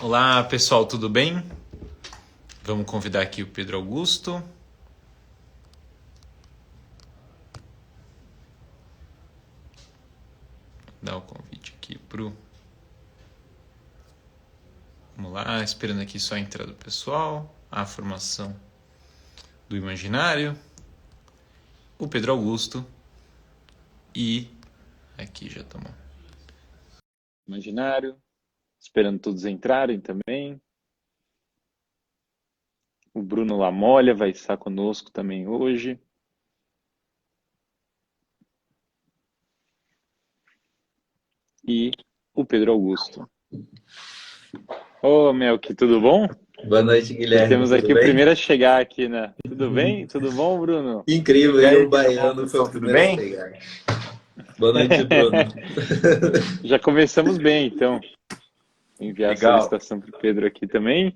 Olá, pessoal, tudo bem? Vamos convidar aqui o Pedro Augusto. Dar o convite aqui pro... Vamos lá, esperando aqui só a entrada do pessoal, a formação do imaginário, o Pedro Augusto e aqui já estamos. Imaginário, esperando todos entrarem também. O Bruno Lamolha vai estar conosco também hoje. E o Pedro Augusto. Ô, Melk, tudo bom? Boa noite, Guilherme. Temos Tudo aqui o bem? primeiro a chegar aqui, né? Tudo bem? Tudo bom, Bruno? Incrível, E e aí, o baiano foi o pessoal, tudo primeiro a bem? chegar. Boa noite, Bruno. Já começamos bem, então. Vou enviar a Legal. solicitação para o Pedro aqui também.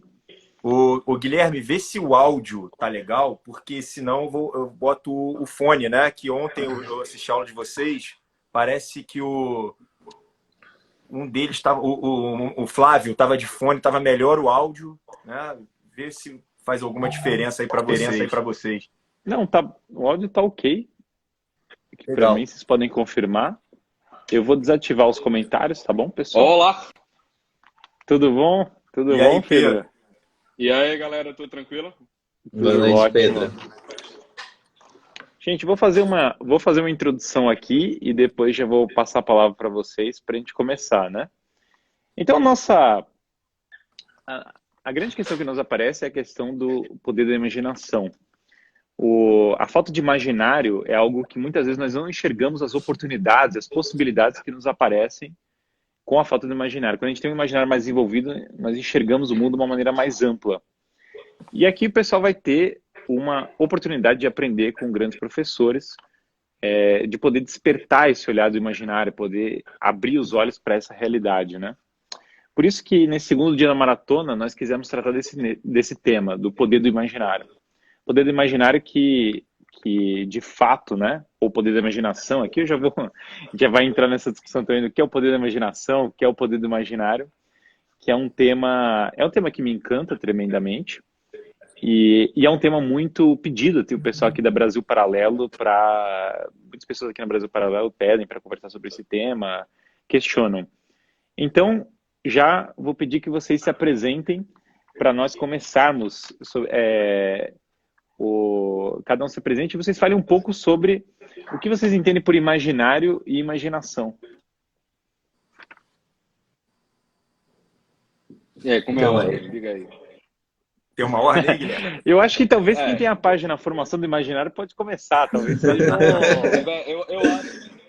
O Guilherme, vê se o áudio tá legal, porque senão eu boto o fone, né? Que ontem eu assisti a aula de vocês, parece que um deles estava, o Flávio estava de fone, estava melhor o áudio, né? Vê se faz alguma diferença aí para vocês. Não, tá, o áudio tá ok. Para Legal. mim, vocês podem confirmar. Eu vou desativar os comentários, tá bom, pessoal? Olá! Tudo bom? Tudo E bom, aí, Pedro? E aí, galera, tudo tranquilo? Boa Tudo noite, ótimo. Pedro. Gente, vou fazer uma introdução aqui e depois já vou passar a palavra para vocês para a gente começar, né? Então, a grande questão que nos aparece é a questão do poder da imaginação. A falta de imaginário é algo que muitas vezes nós não enxergamos as oportunidades, as possibilidades que nos aparecem com a falta de imaginário. Quando a gente tem um imaginário mais envolvido, nós enxergamos o mundo de uma maneira mais ampla. E aqui o pessoal vai ter uma oportunidade de aprender com grandes professores, de poder despertar esse olhar do imaginário, poder abrir os olhos para essa realidade, né? Por isso que nesse segundo dia da maratona nós quisemos tratar desse tema, do poder do imaginário. Poder do imaginário que de fato, né, ou poder da imaginação, aqui eu já vai entrar nessa discussão também do que é o poder da imaginação, o que é o poder do imaginário, que é um tema que me encanta tremendamente, e é um tema muito pedido. Tem o pessoal aqui da Brasil Paralelo, muitas pessoas aqui no Brasil Paralelo pedem para conversar sobre esse tema, questionam. Então, já vou pedir que vocês se apresentem para nós começarmos. Cada um se apresente e vocês falem um pouco sobre o que vocês entendem por imaginário e imaginação. E aí, como é a ordem? Diga aí. Tem uma ordem aí, Guilherme? Eu acho que talvez quem tem a página Formação do Imaginário pode começar, talvez seja.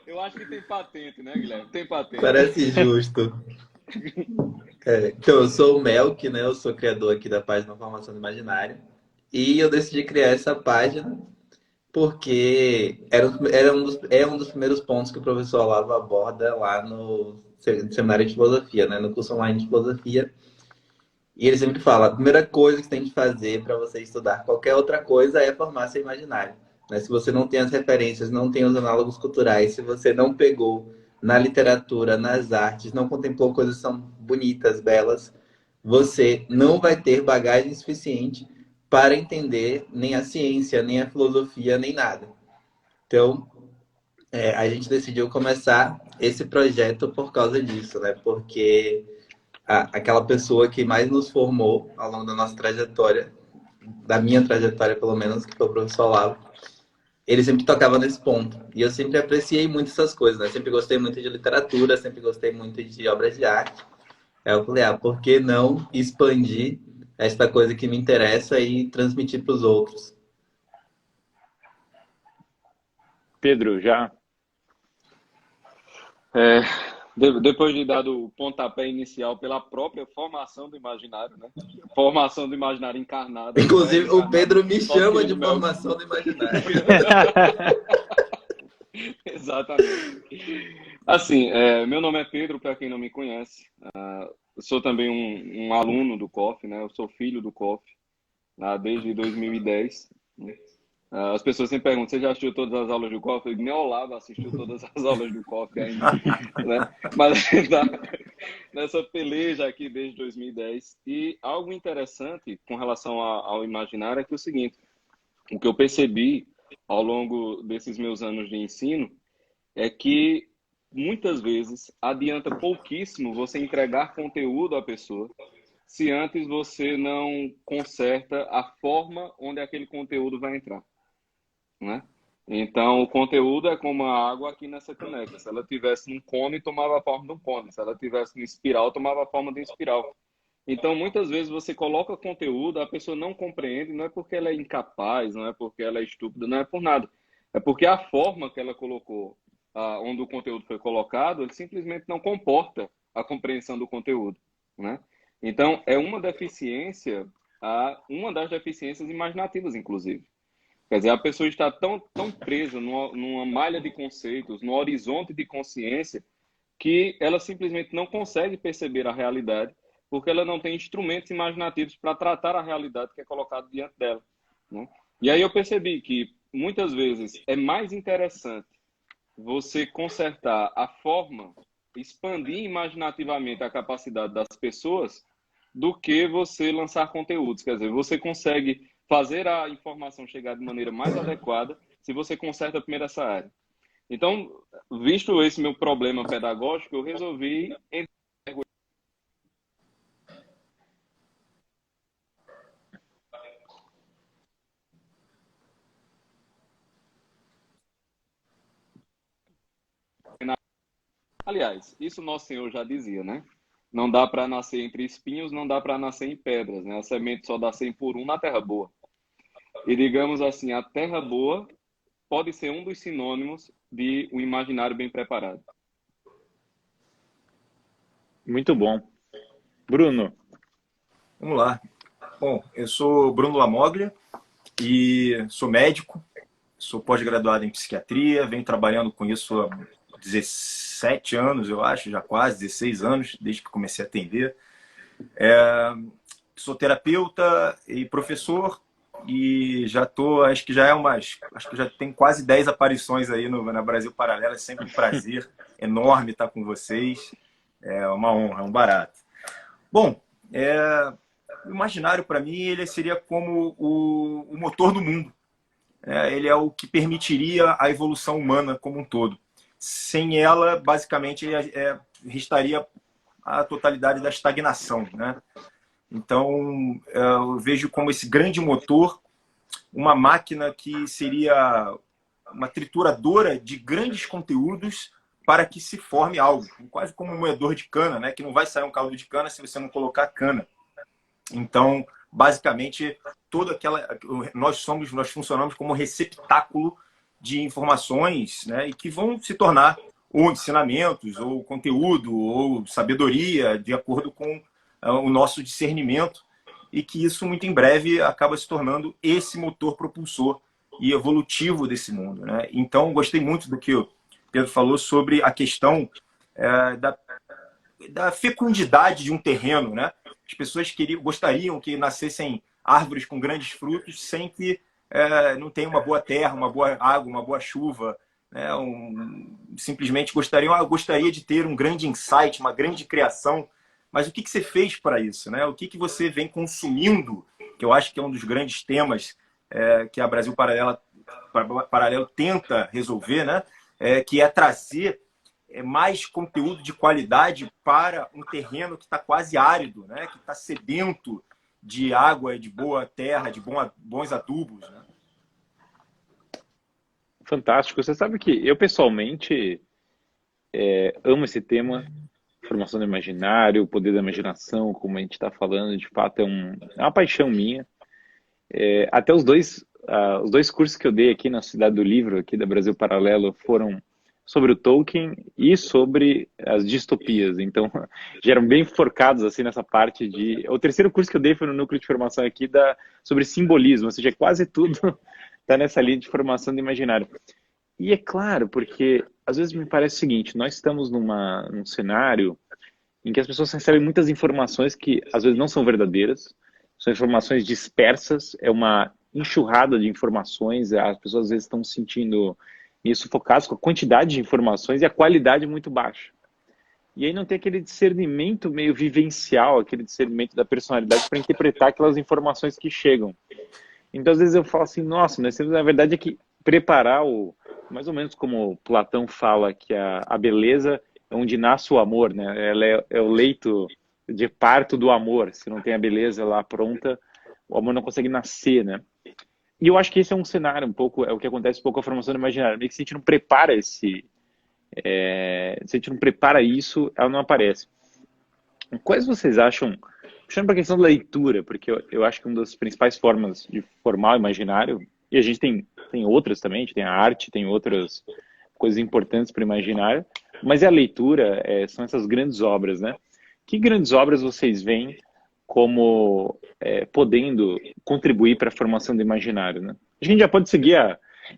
Eu acho que tem patente, né, Guilherme? Tem patente. Parece justo. Então, eu sou o Melk, né? Eu sou criador aqui da página Formação do Imaginário. E eu decidi criar essa página porque é um dos primeiros pontos que o professor Olavo aborda lá no seminário de filosofia, né? No curso online de filosofia. E ele sempre fala, a primeira coisa que você tem que fazer para você estudar qualquer outra coisa é formar seu imaginário. Né? Se você não tem as referências, não tem os análogos culturais, se você não pegou na literatura, nas artes, não contemplou coisas que são bonitas, belas, você não vai ter bagagem suficiente para entender nem a ciência, nem a filosofia, nem nada. Então, a gente decidiu começar esse projeto por causa disso, né? Porque aquela pessoa que mais nos formou ao longo da nossa trajetória, da minha trajetória pelo menos, que foi o professor Olavo, ele sempre tocava nesse ponto. E eu sempre apreciei muito essas coisas, né? Sempre gostei muito de literatura, sempre gostei muito de obras de arte. Aí eu falei, por que não expandir esta coisa que me interessa e transmitir para os outros? Pedro, já? Depois de dado o pontapé inicial pela própria formação do imaginário, né? Formação do imaginário encarnado. Inclusive, encarnado, o Pedro me chama de Melk. formação do imaginário. Exatamente. Assim, meu nome é Pedro, para quem não me conhece. Eu sou também um aluno do COF, né? Eu sou filho do COF, desde 2010. Né? As pessoas sempre perguntam, você já assistiu todas as aulas do COF? Eu digo, nem Olavo assistiu todas as aulas do COF ainda. Né? Mas nessa peleja aqui desde 2010. E algo interessante com relação ao imaginário é que é o seguinte, o que eu percebi ao longo desses meus anos de ensino é que muitas vezes adianta pouquíssimo você entregar conteúdo à pessoa se antes você não conserta a forma onde aquele conteúdo vai entrar, né? Então, o conteúdo é como a água aqui nessa caneca. Se ela tivesse num cone, tomava a forma de um cone. Se ela tivesse num espiral, tomava a forma de um espiral. Então, muitas vezes você coloca conteúdo, a pessoa não compreende, não é porque ela é incapaz, não é porque ela é estúpida, não é por nada. É porque a forma que ela colocou, onde o conteúdo foi colocado, ele simplesmente não comporta a compreensão do conteúdo, né? Então, é uma deficiência, uma das deficiências imaginativas, inclusive. Quer dizer, a pessoa está tão presa numa malha de conceitos, num horizonte de consciência, que ela simplesmente não consegue perceber a realidade, porque ela não tem instrumentos imaginativos para tratar a realidade que é colocada diante dela, né? E aí eu percebi que, muitas vezes, é mais interessante você consertar a forma, expandir imaginativamente a capacidade das pessoas, do que você lançar conteúdos. Quer dizer, você consegue fazer a informação chegar de maneira mais adequada se você conserta primeiro essa área. Então, visto esse meu problema pedagógico, eu resolvi aliás, isso nosso Senhor já dizia, né? Não dá para nascer entre espinhos, não dá para nascer em pedras, né? A semente só dá 100 por um na terra boa. E digamos assim, a terra boa pode ser um dos sinônimos de um imaginário bem preparado. Muito bom. Bruno. Vamos lá. Bom, eu sou Bruno Lamoglia e sou médico, sou pós-graduado em psiquiatria, venho trabalhando com isso há 17 anos, eu acho, já quase 16 anos, desde que comecei a atender. Sou terapeuta e professor e acho que já tem quase 10 aparições aí na Brasil Paralelo. É sempre um prazer enorme estar com vocês. É uma honra, é um barato. Bom, o imaginário para mim ele seria como o motor do mundo. Ele é o que permitiria a evolução humana como um todo. Sem ela, basicamente, restaria a totalidade da estagnação, né? Então, eu vejo como esse grande motor uma máquina que seria uma trituradora de grandes conteúdos para que se forme algo, quase como um moedor de cana, né? Que não vai sair um caldo de cana se você não colocar cana. Então, basicamente, nós funcionamos como receptáculo de informações, né? E que vão se tornar ou ensinamentos, ou conteúdo, ou sabedoria, de acordo com o nosso discernimento, e que isso, muito em breve, acaba se tornando esse motor propulsor e evolutivo desse mundo, né? Então, gostei muito do que o Pedro falou sobre a questão da fecundidade de um terreno, né? As pessoas gostariam que nascessem árvores com grandes frutos sem que não tenha uma boa terra, uma boa água, uma boa chuva, né? Simplesmente gostaria de ter um grande insight, uma grande criação. Mas o que você fez para isso, né? O que você vem consumindo, que eu acho que é um dos grandes temas que a Brasil Paralelo tenta resolver, né? Que é trazer mais conteúdo de qualidade para um terreno que está quase árido, né? Que está sedento de água, de boa terra, de bons adubos, né? Fantástico. Você sabe que eu, pessoalmente, amo esse tema, formação do imaginário, o poder da imaginação, como a gente está falando, de fato é uma paixão minha. Até os dois cursos que eu dei aqui na Cidade do Livro, aqui da Brasil Paralelo, foram sobre o Tolkien e sobre as distopias. Então, já eram bem focados assim, nessa parte de... O terceiro curso que eu dei foi no núcleo de formação aqui sobre simbolismo, ou seja, quase tudo está nessa linha de formação do imaginário. E é claro, porque às vezes me parece o seguinte, nós estamos num cenário em que as pessoas recebem muitas informações que às vezes não são verdadeiras, são informações dispersas, é uma enxurrada de informações, as pessoas às vezes estão se sentindo sufocadas com a quantidade de informações e a qualidade muito baixa. e aí não tem aquele discernimento meio vivencial, aquele discernimento da personalidade para interpretar aquelas informações que chegam. Então, às vezes eu falo assim, nossa, nós temos, na verdade, é que preparar mais ou menos como Platão fala, que a beleza é onde nasce o amor, né? Ela é o leito de parto do amor. Se não tem a beleza lá pronta, o amor não consegue nascer, né? E eu acho que esse é um cenário um pouco, é o que acontece um pouco com a formação do imaginário. Meio que se a gente não prepara se a gente não prepara isso, ela não aparece. Quais vocês acham, puxando para a questão da leitura, porque eu acho que uma das principais formas de formar o imaginário, e a gente tem outras também, a gente tem a arte, tem outras coisas importantes para o imaginário, mas é a leitura, são essas grandes obras, né? Que grandes obras vocês veem como podendo contribuir para a formação do imaginário, né? A gente já pode seguir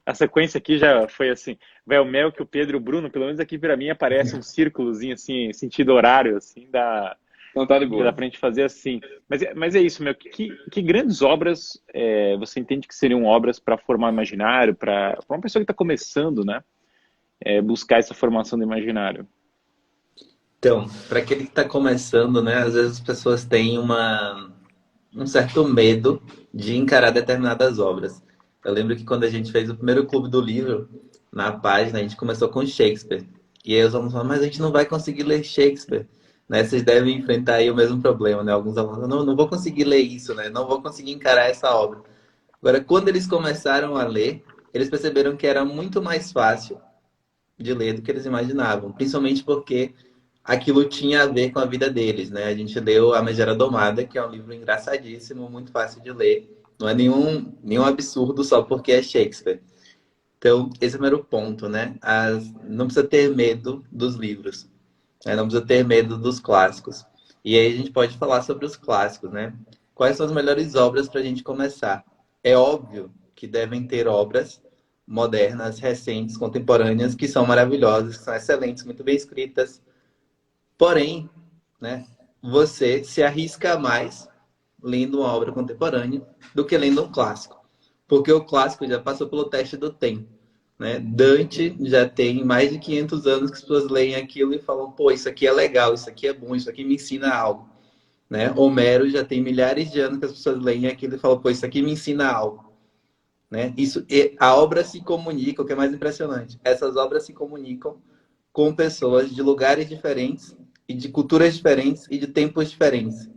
a sequência aqui, já foi assim, vai o Mel, que o Pedro e o Bruno, pelo menos aqui para mim aparece um círculozinho assim, sentido horário, assim, Então tá de que dá boa. pra gente fazer assim. Mas é isso, meu. Que grandes obras você entende que seriam obras para formar o imaginário, para uma pessoa que está começando, né? Buscar essa formação do imaginário. Então, para aquele que está começando, né, às vezes as pessoas têm um certo medo de encarar determinadas obras. Eu lembro que quando a gente fez o primeiro clube do livro, na página, a gente começou com Shakespeare. E aí os alunos falaram, mas a gente não vai conseguir ler Shakespeare. Né? Vocês devem enfrentar aí o mesmo problema, né? Alguns alunos, não vou conseguir ler isso, né? Não vou conseguir encarar essa obra. Agora, quando eles começaram a ler, eles perceberam que era muito mais fácil de ler do que eles imaginavam. Principalmente porque aquilo tinha a ver com a vida deles, né? A gente leu A Megera Domada, que é um livro engraçadíssimo, muito fácil de ler. Não é nenhum absurdo só porque é Shakespeare. Então, esse é o primeiro ponto, né? Não precisa ter medo dos livros, né? Não precisa ter medo dos clássicos. E aí a gente pode falar sobre os clássicos, né? Quais são as melhores obras para a gente começar? É óbvio que devem ter obras modernas, recentes, contemporâneas, que são maravilhosas, que são excelentes, muito bem escritas. Porém, né, você se arrisca mais lendo uma obra contemporânea do que lendo um clássico. Porque o clássico já passou pelo teste do tempo. Né? Dante já tem mais de 500 anos que as pessoas leem aquilo e falam, pô, isso aqui é legal, isso aqui é bom, isso aqui me ensina algo. Né? Homero já tem milhares de anos que as pessoas leem aquilo e falam, pô, isso aqui me ensina algo. Né? A obra se comunica, o que é mais impressionante. Essas obras se comunicam com pessoas de lugares diferentes e de culturas diferentes e de tempos diferentes.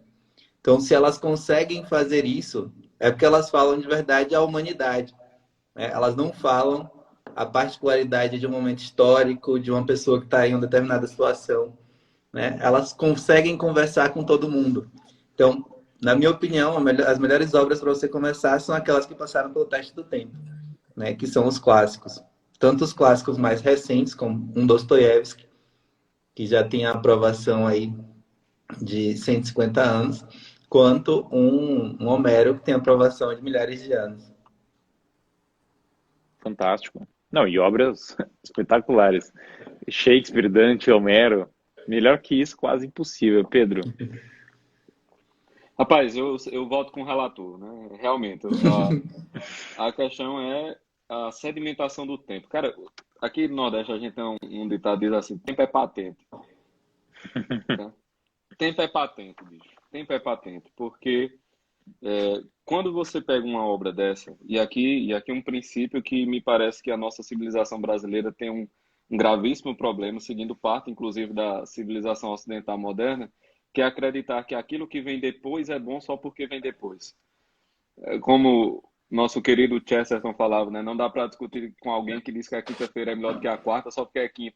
Então, se elas conseguem fazer isso, é porque elas falam de verdade a humanidade. Né? Elas não falam a particularidade de um momento histórico, de uma pessoa que está em uma determinada situação. Né? Elas conseguem conversar com todo mundo. Então, na minha opinião, as melhores obras para você começar são aquelas que passaram pelo teste do tempo, né? Que são os clássicos. Tanto os clássicos mais recentes, como um Dostoiévski, que já tem a aprovação aí de 150 anos, quanto um Homero, que tem a aprovação de milhares de anos. Fantástico. Não, e obras espetaculares. Shakespeare, Dante, Homero. Melhor que isso, quase impossível, Pedro. Rapaz, eu volto com o relator, né? Realmente, a questão é a sedimentação do tempo. Cara, aqui no Nordeste a gente tem um ditado que diz assim, tempo é patente. Tá? Tempo é patente, bicho. Tempo é patente, porque quando você pega uma obra dessa, e aqui um princípio que me parece que a nossa civilização brasileira tem um gravíssimo problema, seguindo parte, inclusive, da civilização ocidental moderna, que é acreditar que aquilo que vem depois é bom só porque vem depois. Como nosso querido Chesterton falava, né? Não dá para discutir com alguém que diz que a quinta-feira é melhor do que a quarta só porque é quinta.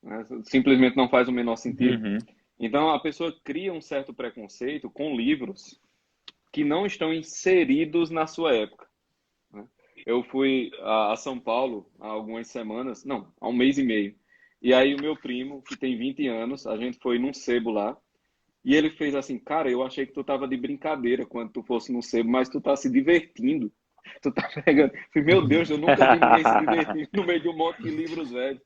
Né? Simplesmente não faz o menor sentido. Uhum. Então, a pessoa cria um certo preconceito com livros que não estão inseridos na sua época. Né? Eu fui a São Paulo há algumas semanas, não, há um mês e meio. E aí o meu primo, que tem 20 anos, a gente foi num sebo lá, e ele fez assim, cara, eu achei que tu tava de brincadeira quando tu fosse no sebo, mas tu tá se divertindo. Tu tá pegando. Eu falei, meu Deus, eu nunca vi ninguém se divertir no meio de um monte de livros velhos.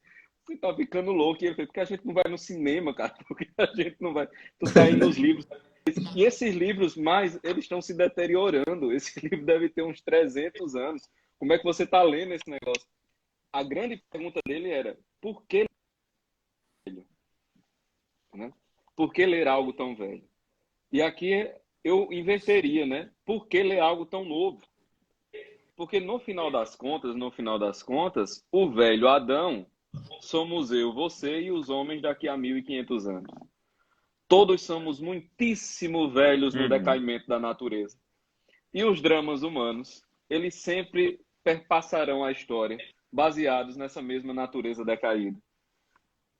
Você tá ficando louco. E ele fez, porque a gente não vai no cinema, cara. Porque a gente não vai. Tu tá indo nos livros. E esses livros mais, eles estão se deteriorando. Esse livro deve ter uns 300 anos. Como é que você tá lendo esse negócio? A grande pergunta dele era, por que? né? Por que ler algo tão velho? E aqui eu inverteria, né? Por que ler algo tão novo? Porque no final das contas, o velho Adão somos eu, você e os homens daqui a 1.500 anos. Todos somos muitíssimo velhos no Uhum. decaimento da natureza. E os dramas humanos, eles sempre perpassarão a história, baseados nessa mesma natureza decaída.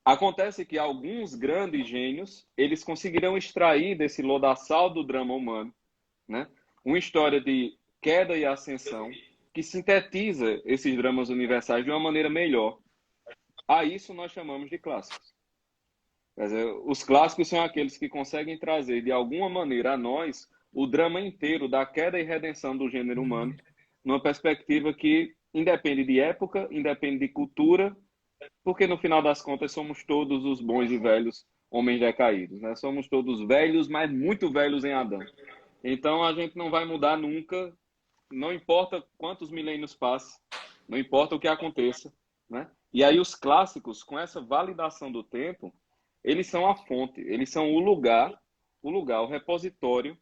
Acontece que alguns grandes gênios, eles conseguirão extrair desse lodaçal do drama humano, né, uma história de queda e ascensão que sintetiza esses dramas universais de uma maneira melhor. A isso nós chamamos de clássicos. Quer dizer, os clássicos são aqueles que conseguem trazer, de alguma maneira, a nós o drama inteiro da queda e redenção do gênero humano, numa perspectiva que independe de época, independe de cultura, porque no final das contas somos todos os bons e velhos homens decaídos, né? Somos todos velhos, mas muito velhos em Adão. Então a gente não vai mudar nunca, não importa quantos milênios passem, não importa o que aconteça, né? E aí os clássicos, com essa validação do tempo, eles são a fonte, eles são o repositório,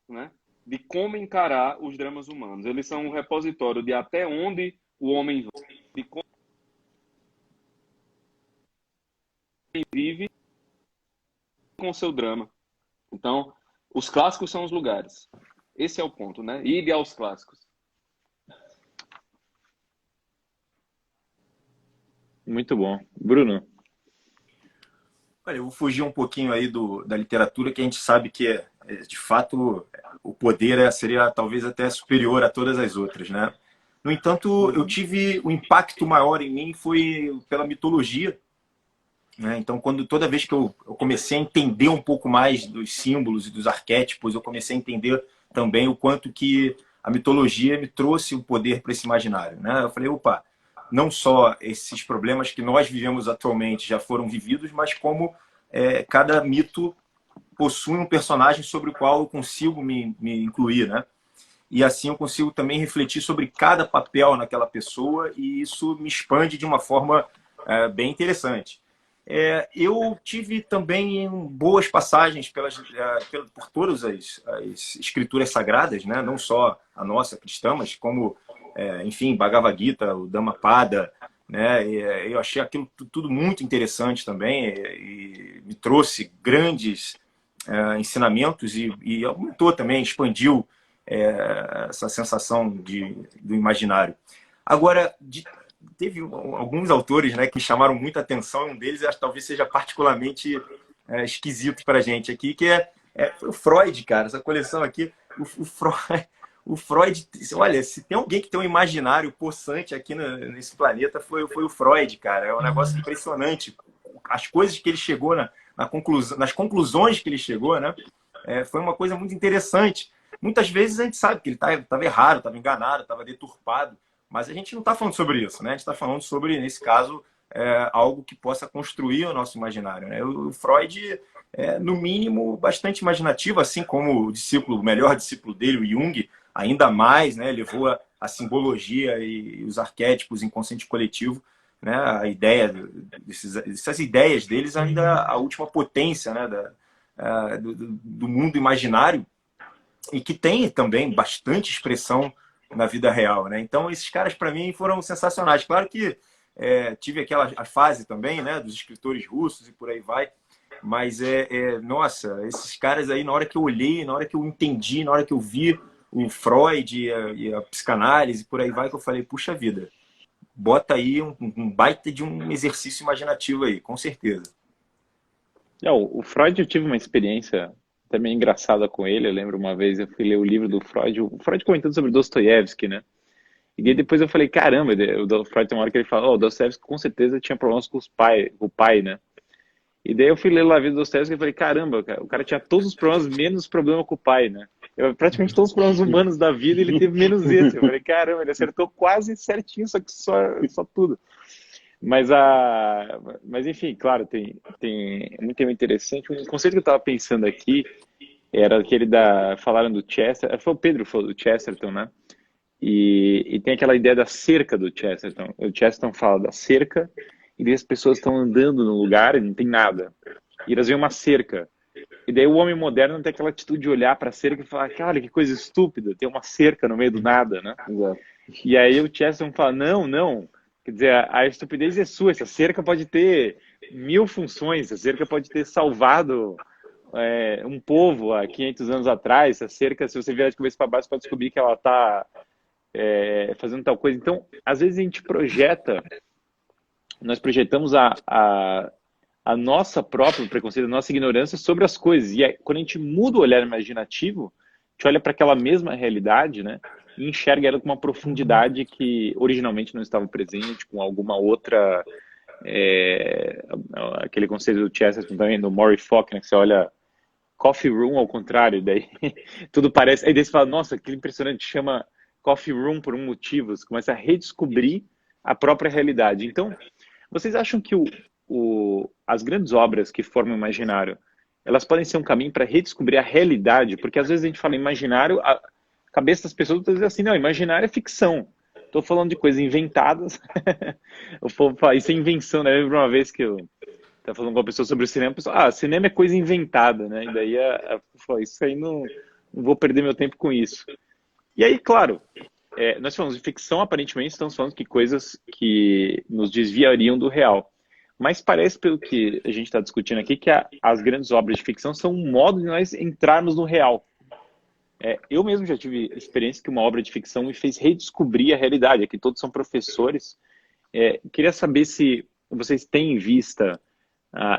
né, de como encarar os dramas humanos. Eles são um repositório de até onde o homem vai, de como ele vive com o seu drama. Então, os clássicos são os lugares. Esse é o ponto, né? Ide aos clássicos. Muito bom. Bruno? Olha, eu vou fugir um pouquinho aí da literatura, que a gente sabe que, de fato, o poder seria talvez até superior a todas as outras, né? No entanto, eu tive o impacto maior em mim foi pela mitologia, né? Então, toda vez que eu comecei a entender um pouco mais dos símbolos e dos arquétipos, eu comecei a entender também o quanto que a mitologia me trouxe o poder para esse imaginário, né? Eu falei, opa, não só esses problemas que nós vivemos atualmente já foram vividos, mas como cada mito possui um personagem sobre o qual eu consigo me incluir, né? E assim eu consigo também refletir sobre cada papel naquela pessoa e isso me expande de uma forma bem interessante. Eu tive também boas passagens por todas as escrituras sagradas, né? Não só a nossa cristã, mas como, enfim, Bhagavad Gita, o Dhammapada, né? Eu achei aquilo tudo muito interessante também e me trouxe grandes ensinamentos e aumentou também, expandiu essa sensação do imaginário. Agora, teve alguns autores, né, que chamaram muita atenção, um deles acho que talvez seja particularmente esquisito para a gente aqui, que é o Freud, cara, essa coleção aqui, o Freud, olha, se tem alguém que tem um imaginário possante aqui nesse planeta foi o Freud, cara, é um negócio impressionante, as coisas que ele chegou nas conclusões que ele chegou, né, foi uma coisa muito interessante. Muitas vezes a gente sabe que ele estava errado, estava enganado, estava deturpado, mas a gente não está falando sobre isso, né? A gente está falando sobre, nesse caso, algo que possa construir o nosso imaginário, né? O Freud no mínimo, bastante imaginativo, assim como o melhor discípulo dele, o Jung, ainda mais, né? Levou a simbologia e os arquétipos inconsciente coletivo, né? A ideia dessas ideias deles ainda a última potência, né? Do mundo imaginário e que tem também bastante expressão na vida real, né? Então esses caras para mim foram sensacionais. Claro que tive a fase também, né, dos escritores russos e por aí vai, mas nossa, esses caras aí, na hora que eu olhei, na hora que eu entendi, na hora que eu vi o Freud e a psicanálise e por aí vai, que eu falei, puxa vida, bota aí um baita de um exercício imaginativo aí, com certeza. O Freud, eu tive uma experiência também engraçada com ele. Eu lembro uma vez eu fui ler o livro do Freud, o Freud comentando sobre Dostoiévski, né? E daí depois eu falei, caramba, o Freud tem uma hora que ele fala, o Dostoiévski com certeza tinha problemas com o pai, né? E daí eu fui ler lá a vida do Dostoiévski e falei, caramba, o cara tinha todos os problemas menos problema com o pai, né? Praticamente todos os problemas humanos da vida ele teve menos esse. Eu falei, caramba, ele acertou quase certinho, só que só tudo. Mas enfim, claro, tem muito tema interessante. Um conceito que eu estava pensando aqui era aquele falaram do Chester, foi o Pedro que falou do Chesterton, né? E tem aquela ideia da cerca do Chesterton. O Chesterton fala da cerca e daí as pessoas estão andando no lugar e não tem nada. e elas veem uma cerca. E daí o homem moderno tem aquela atitude de olhar para a cerca e falar, cara, que coisa estúpida, tem uma cerca no meio do nada, né? Exato. E aí o Chesterton fala, não, não, quer dizer, a estupidez é sua, essa cerca pode ter 1000 funções, essa cerca pode ter salvado um povo há 500 anos atrás, essa cerca, se você virar de cabeça para baixo, você pode descobrir que ela está fazendo tal coisa. Então, às vezes a gente nós projetamos a nossa própria preconceito, a nossa ignorância sobre as coisas. E aí, quando a gente muda o olhar imaginativo, a gente olha para aquela mesma realidade, né? E enxerga ela com uma profundidade que originalmente não estava presente, com alguma outra... aquele conceito do Chesterton também, do Murray Faulkner, que você olha Coffee Room ao contrário, daí tudo parece... Aí daí você fala, nossa, que impressionante, chama Coffee Room por um motivo, você começa a redescobrir a própria realidade. Então, vocês acham que as grandes obras que formam o imaginário, elas podem ser um caminho para redescobrir a realidade? Porque às vezes a gente fala imaginário, a cabeça das pessoas está dizendo assim, não, imaginário é ficção. Estou falando de coisas inventadas. O povo fala, isso é invenção, né? Eu lembro uma vez que eu estava falando com uma pessoa sobre o cinema, a pessoa, cinema é coisa inventada, né? E daí isso aí não vou perder meu tempo com isso. E aí, claro, nós falamos de ficção, aparentemente estamos falando de coisas que nos desviariam do real. Mas parece, pelo que a gente está discutindo aqui, que as grandes obras de ficção são um modo de nós entrarmos no real. Eu mesmo já tive experiência que uma obra de ficção me fez redescobrir a realidade. Aqui todos são professores. Queria saber se vocês têm em vista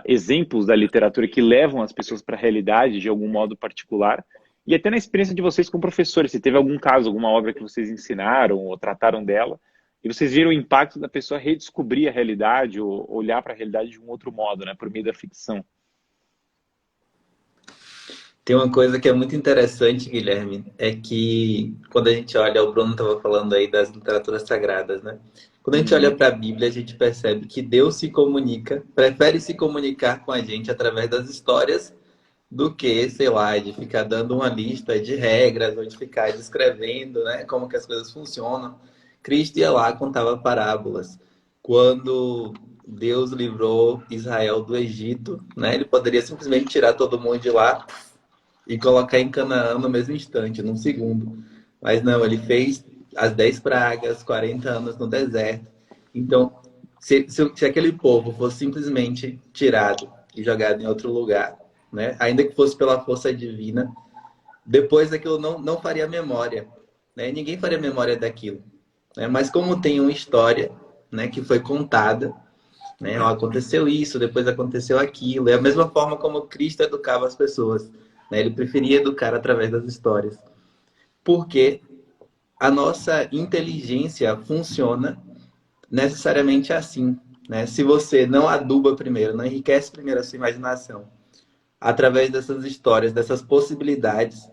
exemplos da literatura que levam as pessoas para a realidade de algum modo particular. E até na experiência de vocês como professores, se teve algum caso, alguma obra que vocês ensinaram ou trataram dela, e vocês viram o impacto da pessoa redescobrir a realidade ou olhar para a realidade de um outro modo, né, por meio da ficção. Tem uma coisa que é muito interessante, Guilherme, é que quando a gente olha, o Bruno estava falando aí das literaturas sagradas, né? Quando a gente olha para a Bíblia, a gente percebe que Deus prefere se comunicar com a gente através das histórias do que, sei lá, de ficar dando uma lista de regras ou de ficar descrevendo, né, como que as coisas funcionam. Cristo ia lá, contava parábolas. Quando Deus livrou Israel do Egito, né, ele poderia simplesmente tirar todo mundo de lá e colocar em Canaã no mesmo instante, num segundo. Mas não, ele fez as 10 pragas, 40 anos no deserto. Então, se aquele povo fosse simplesmente tirado e jogado em outro lugar, né, ainda que fosse pela força divina, depois aquilo não faria memória, né? Ninguém faria memória daquilo, né? Mas como tem uma história, né, que foi contada, né, aconteceu isso, depois aconteceu aquilo, é a mesma forma como Cristo educava as pessoas, né? Ele preferia educar através das histórias, porque a nossa inteligência funciona necessariamente assim, né? Se você não aduba primeiro, não enriquece primeiro a sua imaginação através dessas histórias, dessas possibilidades,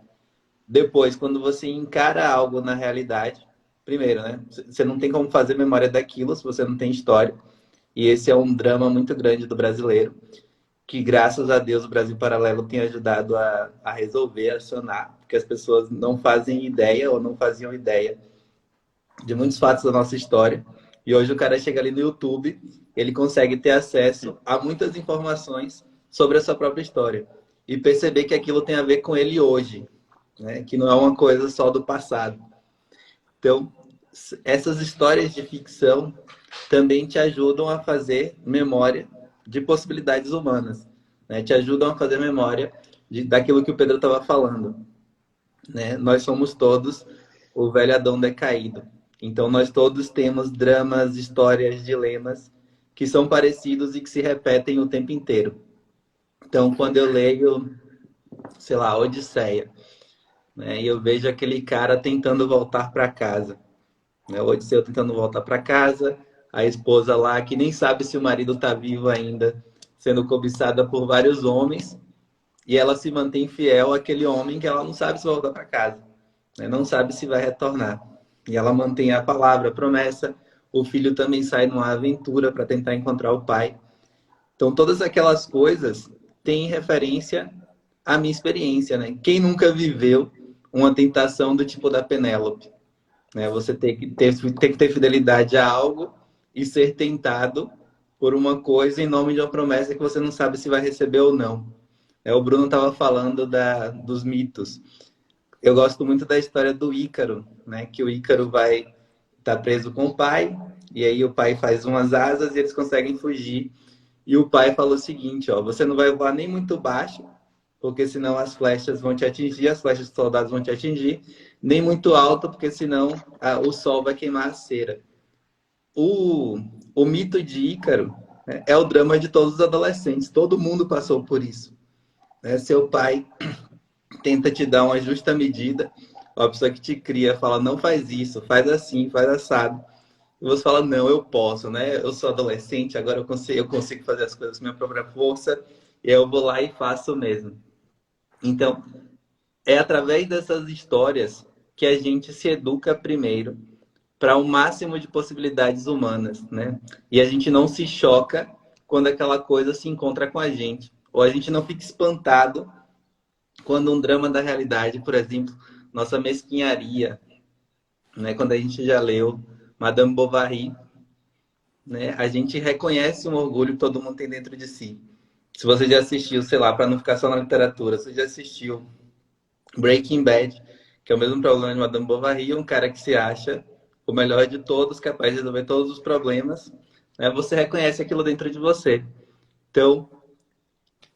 depois, quando você encara algo na realidade, primeiro, né? Você não tem como fazer memória daquilo se você não tem história. E esse é um drama muito grande do brasileiro, que graças a Deus o Brasil Paralelo tem ajudado a resolver, a acionar, porque as pessoas não fazem ideia ou não faziam ideia de muitos fatos da nossa história. E hoje o cara chega ali no YouTube, ele consegue ter acesso a muitas informações sobre a sua própria história e perceber que aquilo tem a ver com ele hoje, né? Que não é uma coisa só do passado. Então, essas histórias de ficção também te ajudam a fazer memória de possibilidades humanas, né? Te ajudam a fazer memória daquilo que o Pedro estava falando, né? Nós somos todos o velho Adão decaído. Então, nós todos temos dramas, histórias, dilemas que são parecidos e que se repetem o tempo inteiro. Então, quando eu leio, sei lá, Odisseia, né, e eu vejo aquele cara tentando voltar para casa, né, o Odisseu tentando voltar para casa, a esposa lá que nem sabe se o marido está vivo ainda, sendo cobiçada por vários homens, e ela se mantém fiel àquele homem que ela não sabe se vai voltar para casa, né, não sabe se vai retornar. E ela mantém a palavra, a promessa. O filho também sai numa aventura para tentar encontrar o pai. Então, todas aquelas coisas têm referência à minha experiência, né? Quem nunca viveu uma tentação do tipo da Penélope, né? Você tem que ter fidelidade a algo e ser tentado por uma coisa em nome de uma promessa que você não sabe se vai receber ou não. O Bruno estava falando dos mitos. Eu gosto muito da história do Ícaro, né? Que o Ícaro vai estar preso com o pai, e aí o pai faz umas asas e eles conseguem fugir. E o pai falou o seguinte, ó, você não vai voar nem muito baixo, porque senão as flechas vão te atingir, as flechas dos soldados vão te atingir, nem muito alto, porque senão o sol vai queimar a cera. O mito de Ícaro, né, é o drama de todos os adolescentes, todo mundo passou por isso. Né? Seu pai tenta te dar uma justa medida, a pessoa que te cria fala, não faz isso, faz assim, faz assado. E você fala, não, eu posso, né? Eu sou adolescente, agora eu consigo fazer as coisas com minha própria força, e eu vou lá e faço mesmo. Então, é através dessas histórias que a gente se educa primeiro para o máximo de possibilidades humanas, né? E a gente não se choca quando aquela coisa se encontra com a gente. Ou a gente não fica espantado quando um drama da realidade, por exemplo, nossa mesquinharia, né? Quando a gente já leu Madame Bovary, né? A gente reconhece um orgulho que todo mundo tem dentro de si. Se você já assistiu, sei lá, para não ficar só na literatura, você já assistiu Breaking Bad, que é o mesmo problema de Madame Bovary, um cara que se acha o melhor de todos, capaz de resolver todos os problemas, né? Você reconhece aquilo dentro de você. Então,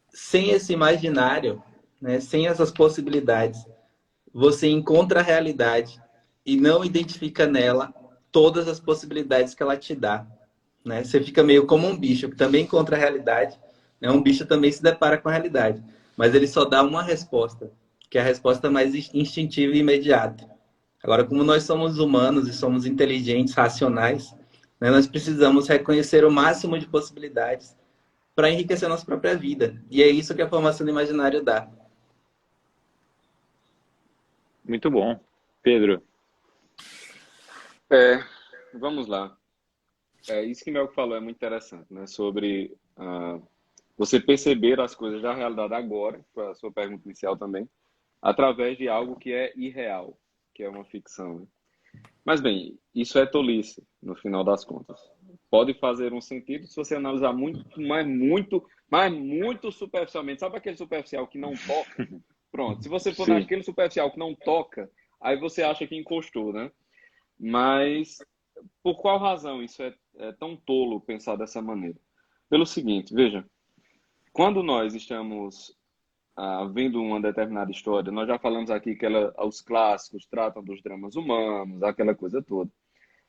sem esse imaginário, né, sem essas possibilidades, você encontra a realidade e não identifica nela todas as possibilidades que ela te dá. Né? Você fica meio como um bicho que também encontra a realidade, né? Um bicho também se depara com a realidade, mas ele só dá uma resposta, que é a resposta mais instintiva e imediata. Agora, como nós somos humanos e somos inteligentes, racionais, né, nós precisamos reconhecer o máximo de possibilidades para enriquecer a nossa própria vida. E é isso que a formação do imaginário dá. Muito bom. Pedro, Vamos lá. Isso que o Melco falou é muito interessante, né? Sobre você perceber as coisas da realidade agora, foi a sua pergunta inicial também, através de algo que é irreal, que é uma ficção. Né? Mas bem, isso é tolice, no final das contas. Pode fazer um sentido se você analisar muito, mas muito superficialmente. Sabe aquele superficial que não toca? Pronto, se você for sim, naquele superficial que não toca, aí você acha que encostou, né? Mas por qual razão isso é tão tolo pensar dessa maneira? Pelo seguinte, veja, quando nós estamos vendo uma determinada história, nós já falamos aqui que os clássicos tratam dos dramas humanos, aquela coisa toda.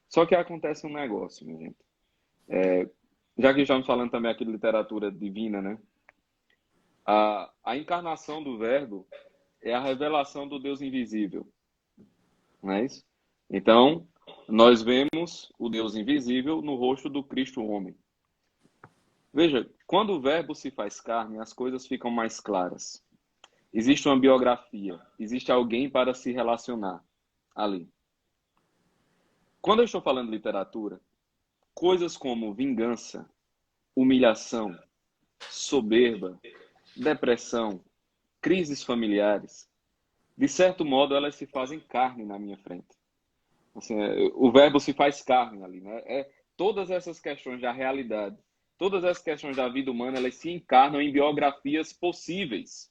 Só que acontece um negócio, minha gente. Já que estamos falando também aqui de literatura divina, né? A encarnação do Verbo é a revelação do Deus invisível, não é isso? Então, nós vemos o Deus invisível no rosto do Cristo homem. Veja, quando o Verbo se faz carne, as coisas ficam mais claras. Existe uma biografia, existe alguém para se relacionar ali. Quando eu estou falando de literatura, coisas como vingança, humilhação, soberba, depressão, crises familiares, de certo modo elas se fazem carne na minha frente. Assim, o Verbo se faz carne ali, né? Todas essas questões da realidade, todas essas questões da vida humana, elas se encarnam em biografias possíveis,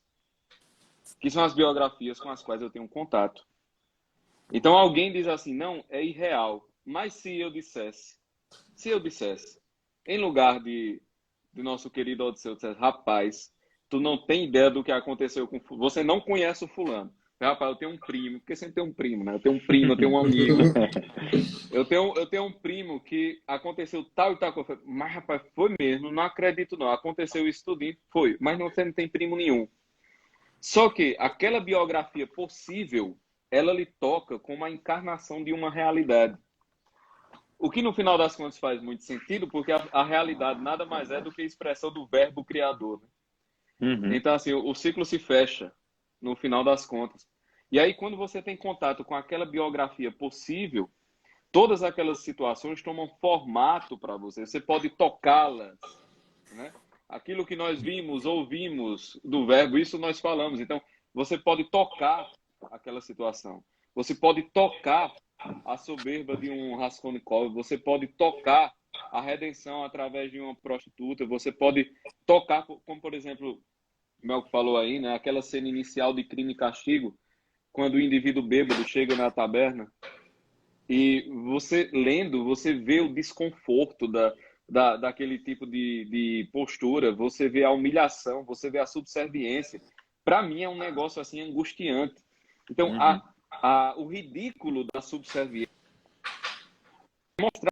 que são as biografias com as quais eu tenho contato. Então alguém diz assim, não, é irreal. Mas se eu dissesse, em lugar de nosso querido Odisseu, dissesse, rapaz, tu não tem ideia do que aconteceu com fulano, você não conhece o fulano. Rapaz, eu tenho um primo, porque sempre tem um primo, né? Eu tenho um primo, eu tenho um amigo. Eu tenho um primo que aconteceu tal e tal coisa. Mas, rapaz, foi mesmo, não acredito não. Aconteceu isso tudo, foi. Mas você não tem primo nenhum. Só que aquela biografia possível, ela lhe toca como a encarnação de uma realidade. O que no final das contas faz muito sentido, porque a realidade nada mais é do que a expressão do verbo criador. Né? uhum, Então, assim, o ciclo se fecha no final das contas. E aí, quando você tem contato com aquela biografia possível, todas aquelas situações tomam formato para você. Você pode tocá-las, né? Aquilo que nós vimos, ouvimos do verbo, isso nós falamos. Então, você pode tocar aquela situação. Você pode tocar a soberba de um Raskolnikov. Você pode tocar a redenção através de uma prostituta, você pode tocar, como por exemplo, o Melco falou aí, né? Aquela cena inicial de Crime e Castigo, quando o indivíduo bêbado chega na taberna e você lendo, você vê o desconforto daquele tipo de postura, você vê a humilhação, você vê a subserviência. Para mim é um negócio assim angustiante. Então, o ridículo da subserviência mostrar,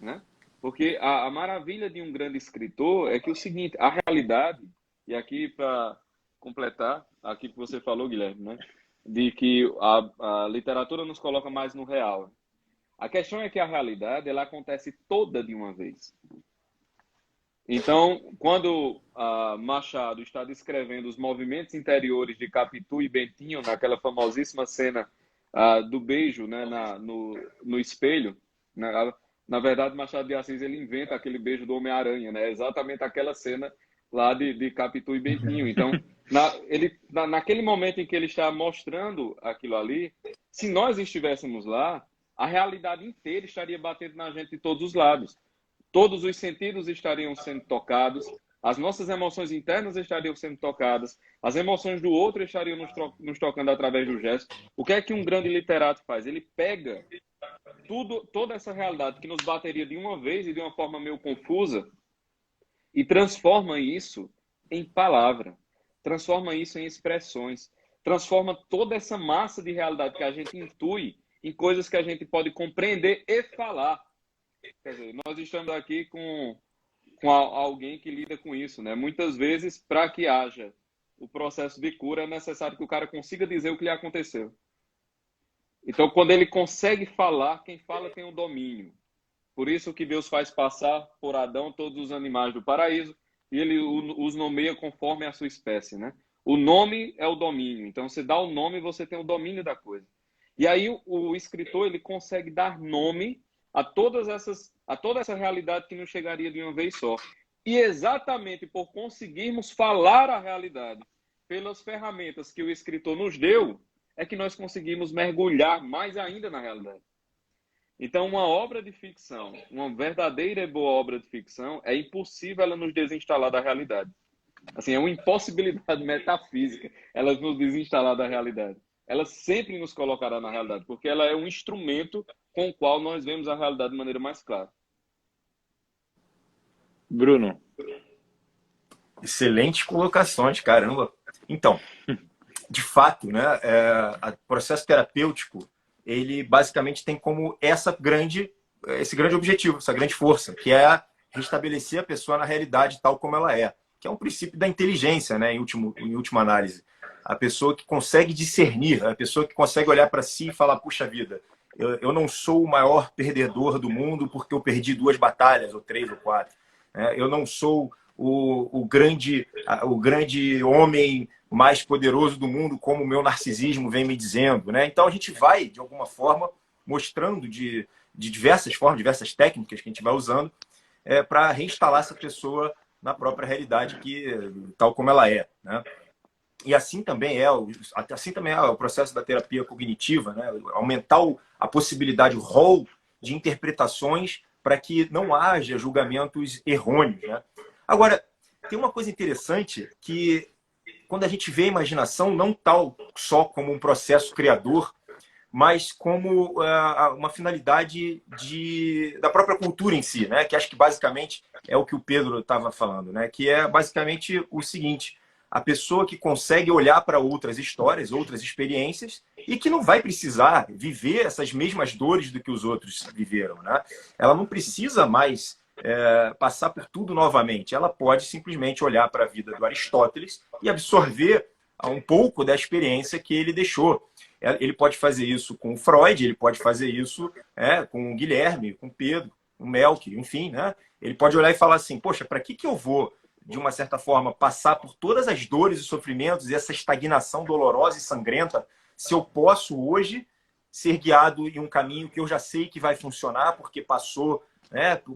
né? Porque a maravilha de um grande escritor é que o seguinte, a realidade, e aqui para completar, aqui que você falou, Guilherme, né? De que a literatura nos coloca mais no real. A questão é que a realidade ela acontece toda de uma vez. Então, quando Machado está descrevendo os movimentos interiores de Capitu e Bentinho, naquela famosíssima cena do beijo, né, no espelho, né, na verdade, Machado de Assis ele inventa aquele beijo do Homem-Aranha, né, exatamente aquela cena lá de Capitu e Bentinho. Então, naquele momento em que ele está mostrando aquilo ali, se nós estivéssemos lá, a realidade inteira estaria batendo na gente de todos os lados. Todos os sentidos estariam sendo tocados, as nossas emoções internas estariam sendo tocadas, as emoções do outro estariam nos tocando através do gesto. O que é que um grande literato faz? Ele pega toda essa realidade que nos bateria de uma vez e de uma forma meio confusa e transforma isso em palavra, transforma isso em expressões, transforma toda essa massa de realidade que a gente intui em coisas que a gente pode compreender e falar. Quer dizer, nós estamos aqui com alguém que lida com isso, né? Muitas vezes, para que haja o processo de cura, é necessário que o cara consiga dizer o que lhe aconteceu. Então, quando ele consegue falar, quem fala tem o domínio. Por isso que Deus faz passar por Adão todos os animais do paraíso e ele os nomeia conforme a sua espécie, né? O nome é o domínio. Então, você dá o nome, você tem o domínio da coisa. E aí o escritor ele consegue dar nome a toda essa realidade que não chegaria de uma vez só. E exatamente por conseguirmos falar a realidade pelas ferramentas que o escritor nos deu, é que nós conseguimos mergulhar mais ainda na realidade. Então, uma obra de ficção, uma verdadeira e boa obra de ficção, é impossível ela nos desinstalar da realidade. Assim, é uma impossibilidade metafísica ela nos desinstalar da realidade. Ela sempre nos colocará na realidade, porque ela é um instrumento com o qual nós vemos a realidade de maneira mais clara. Bruno. Excelentes colocações, caramba. Então, de fato, né, o processo terapêutico, ele basicamente tem como esse grande objetivo, essa grande força, que é restabelecer a pessoa na realidade tal como ela é, que é um princípio da inteligência, né, em última análise. A pessoa que consegue discernir, a pessoa que consegue olhar para si e falar, puxa vida, eu não sou o maior perdedor do mundo porque eu perdi 2 batalhas, ou 3 ou 4. Eu não sou o grande homem mais poderoso do mundo, como o meu narcisismo vem me dizendo, né? Então a gente vai, de alguma forma, mostrando de diversas formas, diversas técnicas que a gente vai usando para reinstalar essa pessoa na própria realidade, tal como ela é, né? E assim também é o processo da terapia cognitiva, né? Aumentar a possibilidade, o rol de interpretações para que não haja julgamentos errôneos, né? Agora, tem uma coisa interessante que, quando a gente vê a imaginação, não tal só como um processo criador, mas como uma finalidade da própria cultura em si, né? Que acho que basicamente é o que o Pedro estava falando, né? Que é basicamente o seguinte: a pessoa que consegue olhar para outras histórias, outras experiências, e que não vai precisar viver essas mesmas dores do que os outros viveram, né? Ela não precisa mais passar por tudo novamente. Ela pode simplesmente olhar para a vida do Aristóteles e absorver um pouco da experiência que ele deixou. Ele pode fazer isso com o Freud, ele pode fazer isso com o Guilherme, com o Pedro, com o Melk, enfim, né? Ele pode olhar e falar assim, poxa, para que eu vou, de uma certa forma, passar por todas as dores e sofrimentos e essa estagnação dolorosa e sangrenta, se eu posso hoje ser guiado em um caminho que eu já sei que vai funcionar, porque passou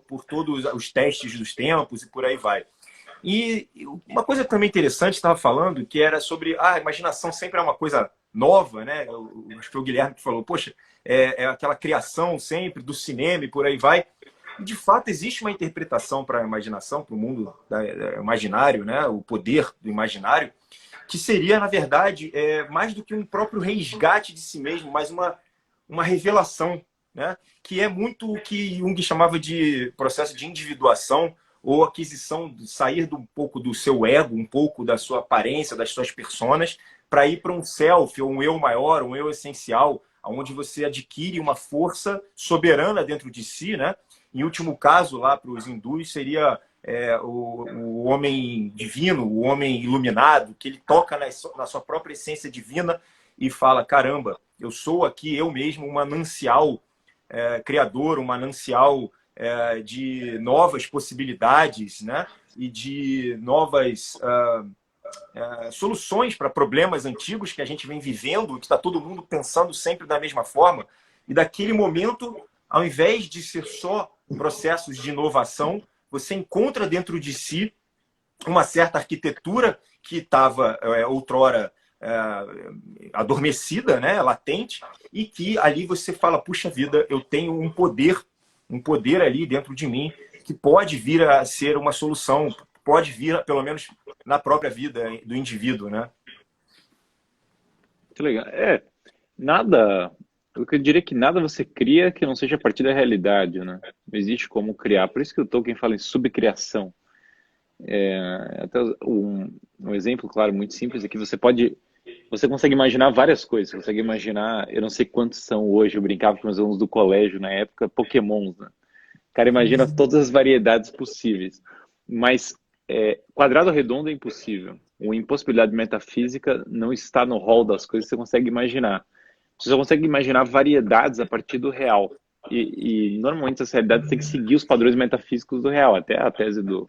por todos os testes dos tempos e por aí vai. E uma coisa também interessante, estava falando, que era sobre a imaginação sempre é uma coisa nova, né? Acho que foi o Guilherme que falou, poxa, é aquela criação sempre do cinema e por aí vai. E, de fato, existe uma interpretação para a imaginação, para o mundo imaginário, né? O poder do imaginário, que seria, na verdade, mais do que um próprio resgate de si mesmo, mas uma revelação, né? Que é muito o que Jung chamava de processo de individuação ou aquisição, sair um pouco do seu ego, um pouco da sua aparência, das suas personas, para ir para um self, ou um eu maior, um eu essencial, onde você adquire uma força soberana dentro de si, né? Em último caso, lá para os hindus, seria o homem divino, o homem iluminado, que ele toca na sua própria essência divina e fala, caramba, eu sou aqui, eu mesmo, um manancial criador, um manancial de novas possibilidades, né? E de novas soluções para problemas antigos que a gente vem vivendo, que está todo mundo pensando sempre da mesma forma. E daquele momento, ao invés de ser só processos de inovação, você encontra dentro de si uma certa arquitetura que estava outrora adormecida, né, latente, e que ali você fala, puxa vida, eu tenho um poder ali dentro de mim que pode vir a ser uma solução, pode vir, pelo menos, na própria vida do indivíduo, né? Muito legal. Nada. Eu diria que nada você cria que não seja a partir da realidade, né? Não existe como criar. Por isso que o Tolkien fala em subcriação. Até um exemplo, claro, muito simples é que você consegue imaginar várias coisas. Você consegue imaginar, eu não sei quantos são hoje, eu brincava com meus alunos do colégio na época, Pokémons, né? O cara imagina todas as variedades possíveis. Mas quadrado redondo é impossível. Uma impossibilidade metafísica não está no rol das coisas que você consegue imaginar. Você só consegue imaginar variedades a partir do real. E normalmente essas realidades têm que seguir os padrões metafísicos do real. Até a tese do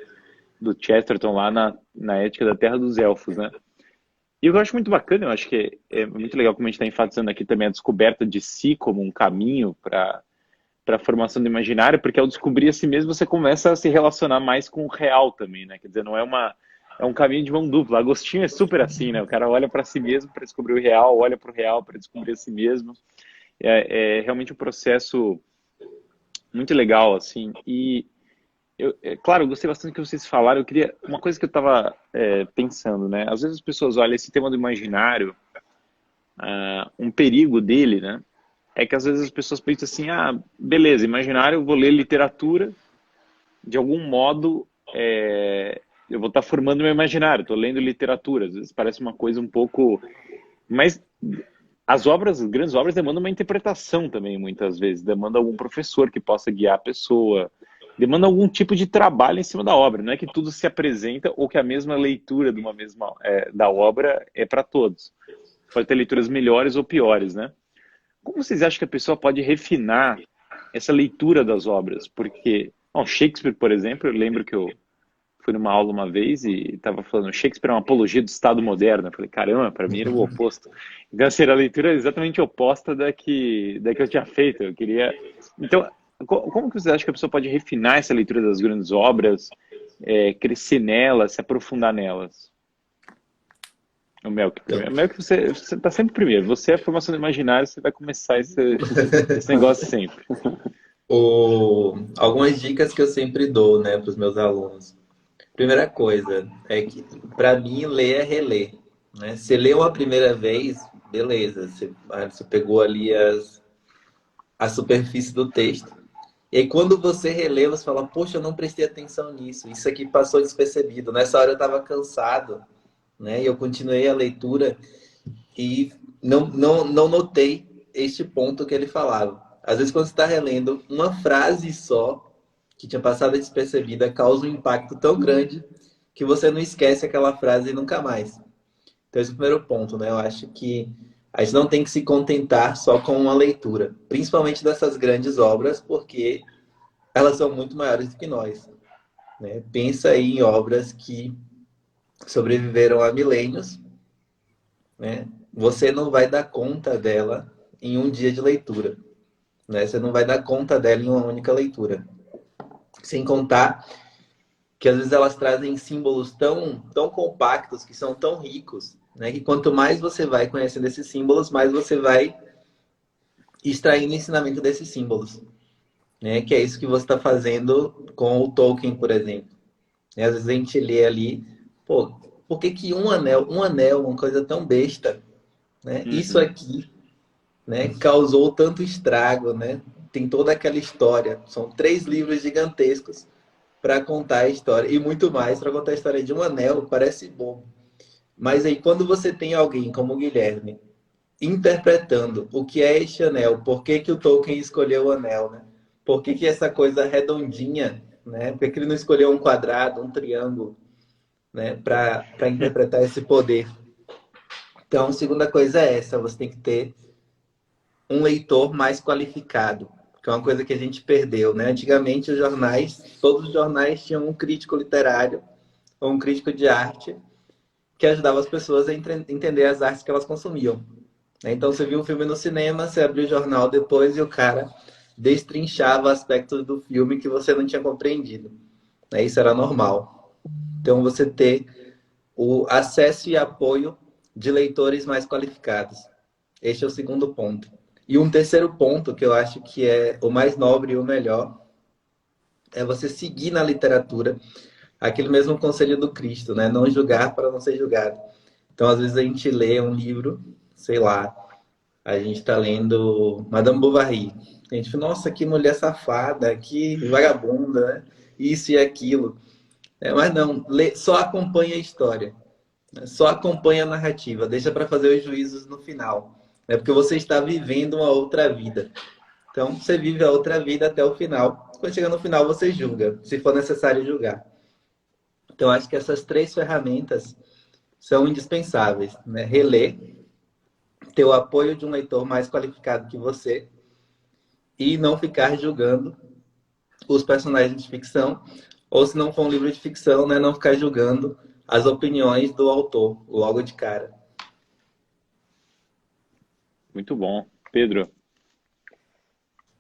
Chesterton lá na Ética da Terra dos Elfos, né? E o que eu acho muito bacana, eu acho que é muito legal como a gente está enfatizando aqui também a descoberta de si como um caminho para a formação do imaginário, porque ao descobrir a si mesmo você começa a se relacionar mais com o real também, né? Quer dizer, não é um caminho de mão dupla. Agostinho é super assim, né? O cara olha para si mesmo para descobrir o real, olha para o real para descobrir a si mesmo. É realmente um processo muito legal, assim. E, claro, eu gostei bastante do que vocês falaram. Eu queria... Uma coisa que eu estava pensando, né? Às vezes as pessoas olham esse tema do imaginário, um perigo dele, né? É que às vezes as pessoas pensam assim, beleza, imaginário, eu vou ler literatura, de algum modo... eu vou estar formando meu imaginário, estou lendo literatura, às vezes parece uma coisa um pouco... Mas as grandes obras demandam uma interpretação também, muitas vezes, demanda algum professor que possa guiar a pessoa, demanda algum tipo de trabalho em cima da obra, não é que tudo se apresenta ou que a mesma leitura da obra é para todos. Pode ter leituras melhores ou piores, né? Como vocês acham que a pessoa pode refinar essa leitura das obras? Porque, Shakespeare, por exemplo, eu lembro que eu fui numa aula uma vez e estava falando Shakespeare é uma apologia do Estado moderno. Eu falei, caramba, para mim era o oposto. Então, assim, a leitura é exatamente oposta da que eu tinha feito. Eu queria... Então, como que você acha que a pessoa pode refinar essa leitura das grandes obras, crescer nelas, se aprofundar nelas? O Melk, você está sempre primeiro. Você é a formação do imaginário, você vai começar esse negócio sempre. Algumas dicas que eu sempre dou, né, para os meus alunos. Primeira coisa é que, para mim, ler é reler, né? Você leu a primeira vez, beleza, você pegou ali a superfície do texto. E aí, quando você relê, você fala, poxa, eu não prestei atenção nisso, isso aqui passou despercebido. Nessa hora eu estava cansado, né? E eu continuei a leitura e não notei este ponto que ele falava. Às vezes, quando você está relendo uma frase só, que tinha passado despercebida, causa um impacto tão grande que você não esquece aquela frase nunca mais. Então, esse é o primeiro ponto, né? Eu acho que a gente não tem que se contentar só com uma leitura, principalmente dessas grandes obras, porque elas são muito maiores do que nós, né? Pensa aí em obras que sobreviveram a milênios, né? Você não vai dar conta dela em um dia de leitura, né? Você não vai dar conta dela em uma única leitura. Sem contar que às vezes elas trazem símbolos tão compactos, que são tão ricos, né? Que quanto mais você vai conhecendo esses símbolos, mais você vai extraindo o ensinamento desses símbolos. né? Que é isso que você está fazendo com o Tolkien, por exemplo. E às vezes a gente lê ali, pô, por que que um anel, uma coisa tão besta, né? Isso Uhum. aqui, né, causou tanto estrago, né? Tem toda aquela história. São 3 livros gigantescos para contar a história e muito mais para contar a história de um anel. Parece bobo, mas aí quando você tem alguém como o Guilherme interpretando o que é este anel, por que que o Tolkien escolheu o anel, né? Por que que essa coisa redondinha, né? Por que ele não escolheu um quadrado, um triângulo, né? Para interpretar esse poder. Então, a segunda coisa é essa: você tem que ter um leitor mais qualificado, que é uma coisa que a gente perdeu, né? Antigamente, os jornais, todos os jornais tinham um crítico literário ou um crítico de arte que ajudava as pessoas a entender as artes que elas consumiam. Então, você viu um filme no cinema, você abriu o jornal depois e o cara destrinchava aspectos do filme que você não tinha compreendido. Isso era normal. Então, você ter o acesso e apoio de leitores mais qualificados. Este é o segundo ponto. E um terceiro ponto, que eu acho que é o mais nobre e o melhor, é você seguir na literatura aquele mesmo conselho do Cristo, né? Não julgar para não ser julgado. Então, às vezes a gente lê um livro, sei lá, a gente está lendo Madame Bovary. A gente fala, nossa, que mulher safada, que vagabunda, né? Isso e aquilo. Mas não, só acompanha a história, né? Só acompanha a narrativa, deixa para fazer os juízos no final. É porque você está vivendo uma outra vida. Então, você vive a outra vida até o final. Quando chegar no final, você julga, se for necessário julgar. Então, acho que essas 3 ferramentas são indispensáveis, né? Reler, ter o apoio de um leitor mais qualificado que você e não ficar julgando os personagens de ficção, ou se não for um livro de ficção, né, não ficar julgando as opiniões do autor logo de cara. Muito bom. Pedro,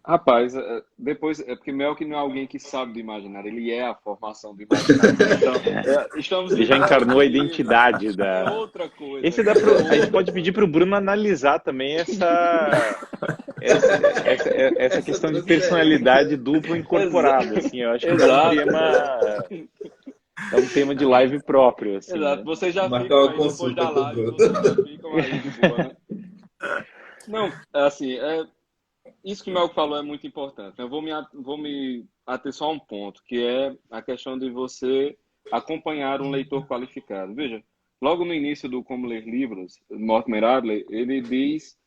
Rapaz, depois, é porque Melk não é alguém que sabe do imaginário, ele é a formação do imaginário, né? Então, estamos ele já vivendo encarnou a aqui, identidade é da. outra coisa, Esse né? dá É a gente outra pode pedir para o Bruno analisar também essa Essa questão de transferência. personalidade dupla Exa- incorporada, assim, eu acho que Exato, dá um tema de live próprio, assim, exato. né? Vocês já Marcar ficam uma aí, depois consulta da com o live, Bruno. vocês já ficam aí de boa, né? Não, assim, isso que o Melco falou é muito importante, né? Vou me ater só a um ponto, que é a questão de você acompanhar um leitor qualificado. Veja, logo no início do Como Ler Livros, Mortimer Adler, ele diz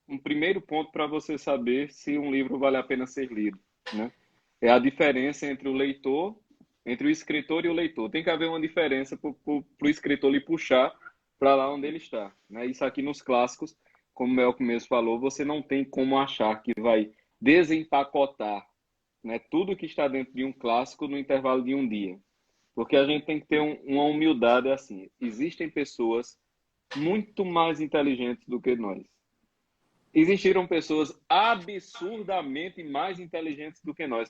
um primeiro ponto para você saber se um livro vale a pena ser lido, né? É a diferença entre o leitor, entre o escritor e o leitor. Tem que haver uma diferença para o escritor lhe puxar para lá onde ele está, né? Isso aqui nos clássicos, como o Melco mesmo falou, você não tem como achar que vai desempacotar, né, tudo que está dentro de um clássico no intervalo de um dia. Porque a gente tem que ter uma humildade assim. Existem pessoas muito mais inteligentes do que nós. Existiram pessoas absurdamente mais inteligentes do que nós.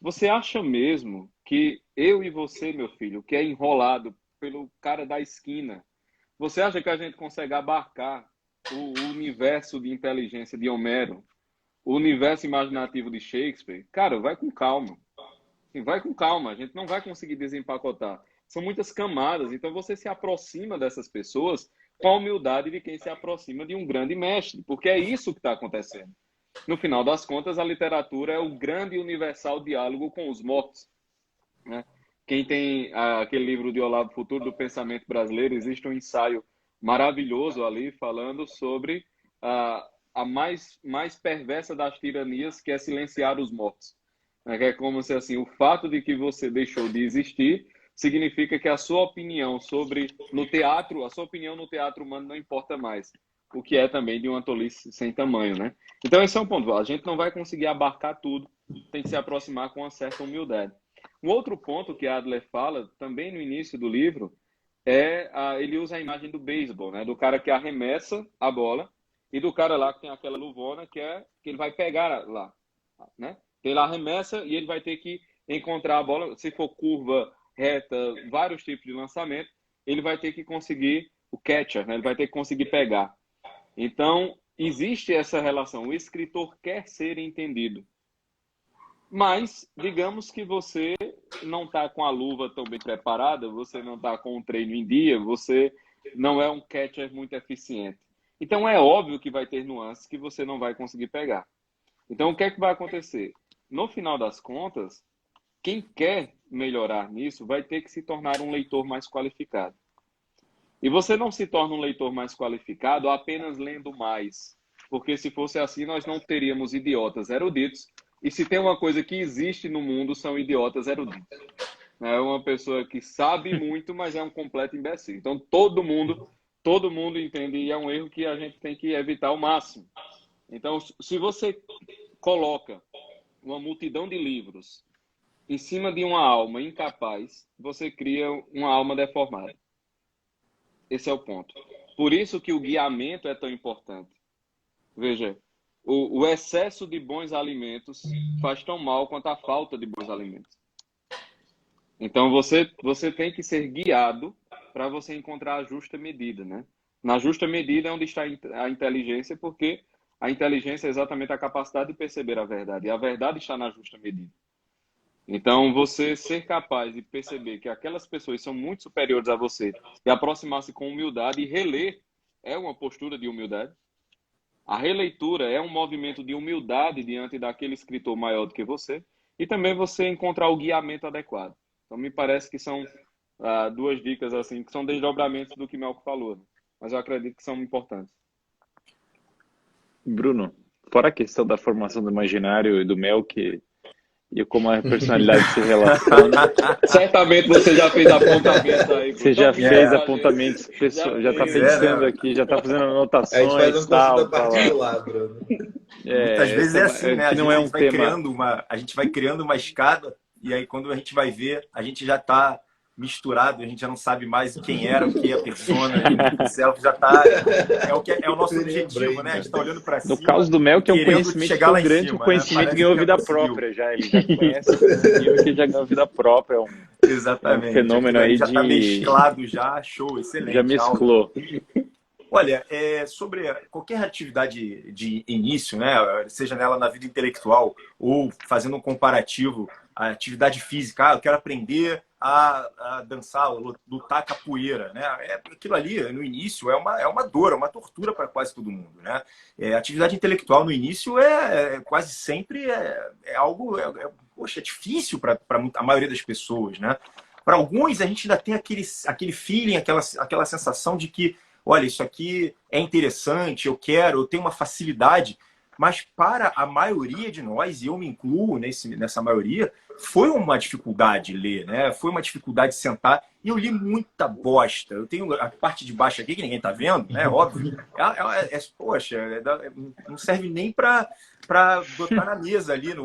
Você acha mesmo que eu e você, meu filho, que é enrolado pelo cara da esquina, você acha que a gente consegue abarcar o universo de inteligência de Homero, o universo imaginativo de Shakespeare? Cara, vai com calma. Vai com calma, a gente não vai conseguir desempacotar. São muitas camadas, então você se aproxima dessas pessoas com a humildade de quem se aproxima de um grande mestre, porque é isso que está acontecendo. No final das contas, a literatura é o grande e universal diálogo com os mortos, né? Quem tem aquele livro de Olavo, Futuro do Pensamento Brasileiro, existe um ensaio maravilhoso ali falando sobre a mais perversa das tiranias, que é silenciar os mortos. Que é como se assim, o fato de que você deixou de existir significa que a sua opinião sobre no teatro, a sua opinião no teatro humano não importa mais, o que é também de uma tolice sem tamanho, né? Então esse é um ponto. A gente não vai conseguir abarcar tudo, tem que se aproximar com uma certa humildade. Um outro ponto que Adler fala, também no início do livro, ele usa a imagem do beisebol, né? Do cara que arremessa a bola e do cara lá que tem aquela luvona que ele vai pegar lá, né? Ele arremessa e ele vai ter que encontrar a bola, se for curva, reta, vários tipos de lançamento, ele vai ter que conseguir o catcher, né? Ele vai ter que conseguir pegar. Então, existe essa relação. O escritor quer ser entendido. Mas, digamos que você não está com a luva tão bem preparada, você não está com o treino em dia, você não é um catcher muito eficiente. Então, é óbvio que vai ter nuances que você não vai conseguir pegar. Então, o que é que vai acontecer? No final das contas, quem quer melhorar nisso vai ter que se tornar um leitor mais qualificado. E você não se torna um leitor mais qualificado apenas lendo mais. Porque se fosse assim, nós não teríamos idiotas eruditos. E se tem uma coisa que existe no mundo, são idiotas eruditos. É uma pessoa que sabe muito, mas é um completo imbecil. Então, todo mundo entende, e é um erro que a gente tem que evitar ao máximo. Então, se você coloca uma multidão de livros em cima de uma alma incapaz, você cria uma alma deformada. Esse é o ponto. Por isso que o guiamento é tão importante. Veja, o excesso de bons alimentos faz tão mal quanto a falta de bons alimentos. Então, você tem que ser guiado para você encontrar a justa medida, né? Na justa medida é onde está a inteligência, porque a inteligência é exatamente a capacidade de perceber a verdade. E a verdade está na justa medida. Então, você ser capaz de perceber que aquelas pessoas são muito superiores a você e aproximar-se com humildade e reler é uma postura de humildade. A releitura é um movimento de humildade diante daquele escritor maior do que você e também você encontrar o guiamento adequado. Então, me parece que são duas dicas assim que são desdobramentos do que Melco falou, né? Mas eu acredito que são importantes. Bruno, fora a questão da formação do imaginário e do Melk e como a personalidade se relaciona. Certamente você já fez apontamentos aí. Você já fez apontamentos, já está pensando aqui, já está fazendo anotações. A gente faz tal, consulta particular, Bruno. Muitas vezes é assim, né? Que não é um tema. A gente vai criando uma escada e aí quando a gente vai ver, a gente já está misturado, a gente já não sabe mais quem era, o que é a persona, o self já está... É o nosso objetivo, né? A gente está olhando para cima. No caso do Melk, é um conhecimento tão grande que o conhecimento ganhou vida própria já. Ele já conhece o nível que já ganhou vida própria. Exatamente. Um fenômeno aí já está mesclado já, show, excelente. Já mesclou. Olha, sobre qualquer atividade de início, né, seja nela na vida intelectual ou fazendo um comparativo, a atividade física, eu quero aprender a dançar, lutar capoeira, né? Aquilo ali, no início, é uma dor, é uma tortura para quase todo mundo, né? Atividade intelectual no início quase sempre algo, poxa, é difícil para a maioria das pessoas, né? Para alguns, a gente ainda tem aquele feeling, aquela sensação de que olha, isso aqui é interessante, eu tenho uma facilidade, mas para a maioria de nós, e eu me incluo nessa maioria, foi uma dificuldade ler, né? Foi uma dificuldade sentar, e eu li muita bosta. Eu tenho a parte de baixo aqui, que ninguém tá vendo, né? Óbvio. Poxa, não serve nem para botar na mesa ali,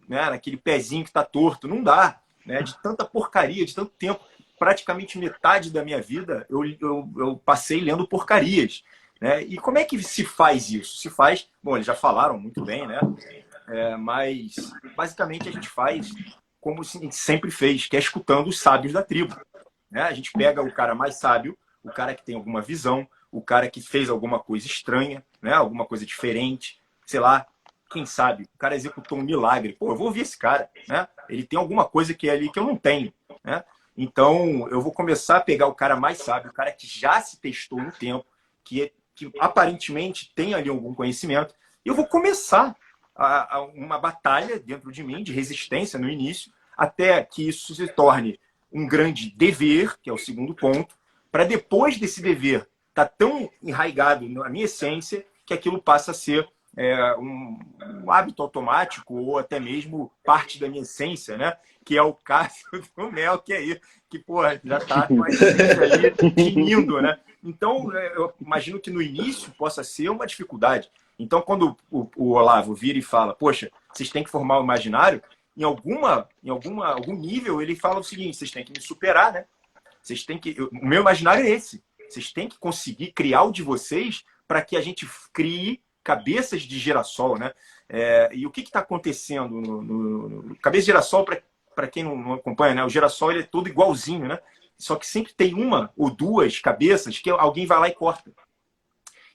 né? Naquele pezinho que tá torto. Não dá, né? De tanta porcaria, de tanto tempo. Praticamente metade da minha vida eu passei lendo porcarias, né? E como é que se faz isso? Se faz, bom, eles já falaram muito bem, né? Mas basicamente a gente faz como a gente sempre fez, que é escutando os sábios da tribo, né? A gente pega o cara mais sábio, o cara que tem alguma visão, o cara que fez alguma coisa estranha, né? Alguma coisa diferente, sei lá, quem sabe, o cara executou um milagre. Pô, eu vou ouvir esse cara, né? Ele tem alguma coisa que é ali que eu não tenho, né? Então, eu vou começar a pegar o cara mais sábio, o cara que já se testou no tempo, que aparentemente tem ali algum conhecimento, e eu vou começar uma batalha dentro de mim, de resistência no início, até que isso se torne um grande dever, que é o segundo ponto, para depois desse dever estar tão enraizado na minha essência, que aquilo passa a ser um hábito automático ou até mesmo parte da minha essência, né? Que é o caso do Melk aí, que porra, já está com a essência ali tinindo, né? Então, eu imagino que no início possa ser uma dificuldade. Então, quando o Olavo vira e fala, poxa, vocês têm que formar o imaginário, em algum nível ele fala o seguinte, vocês têm que me superar, né? Vocês têm que... O meu imaginário é esse. Vocês têm que conseguir criar o de vocês para que a gente crie cabeças de girassol, né? E o que está acontecendo no cabeça de girassol, para quem não acompanha, né? O girassol ele é todo igualzinho, né? Só que sempre tem uma ou duas cabeças que alguém vai lá e corta.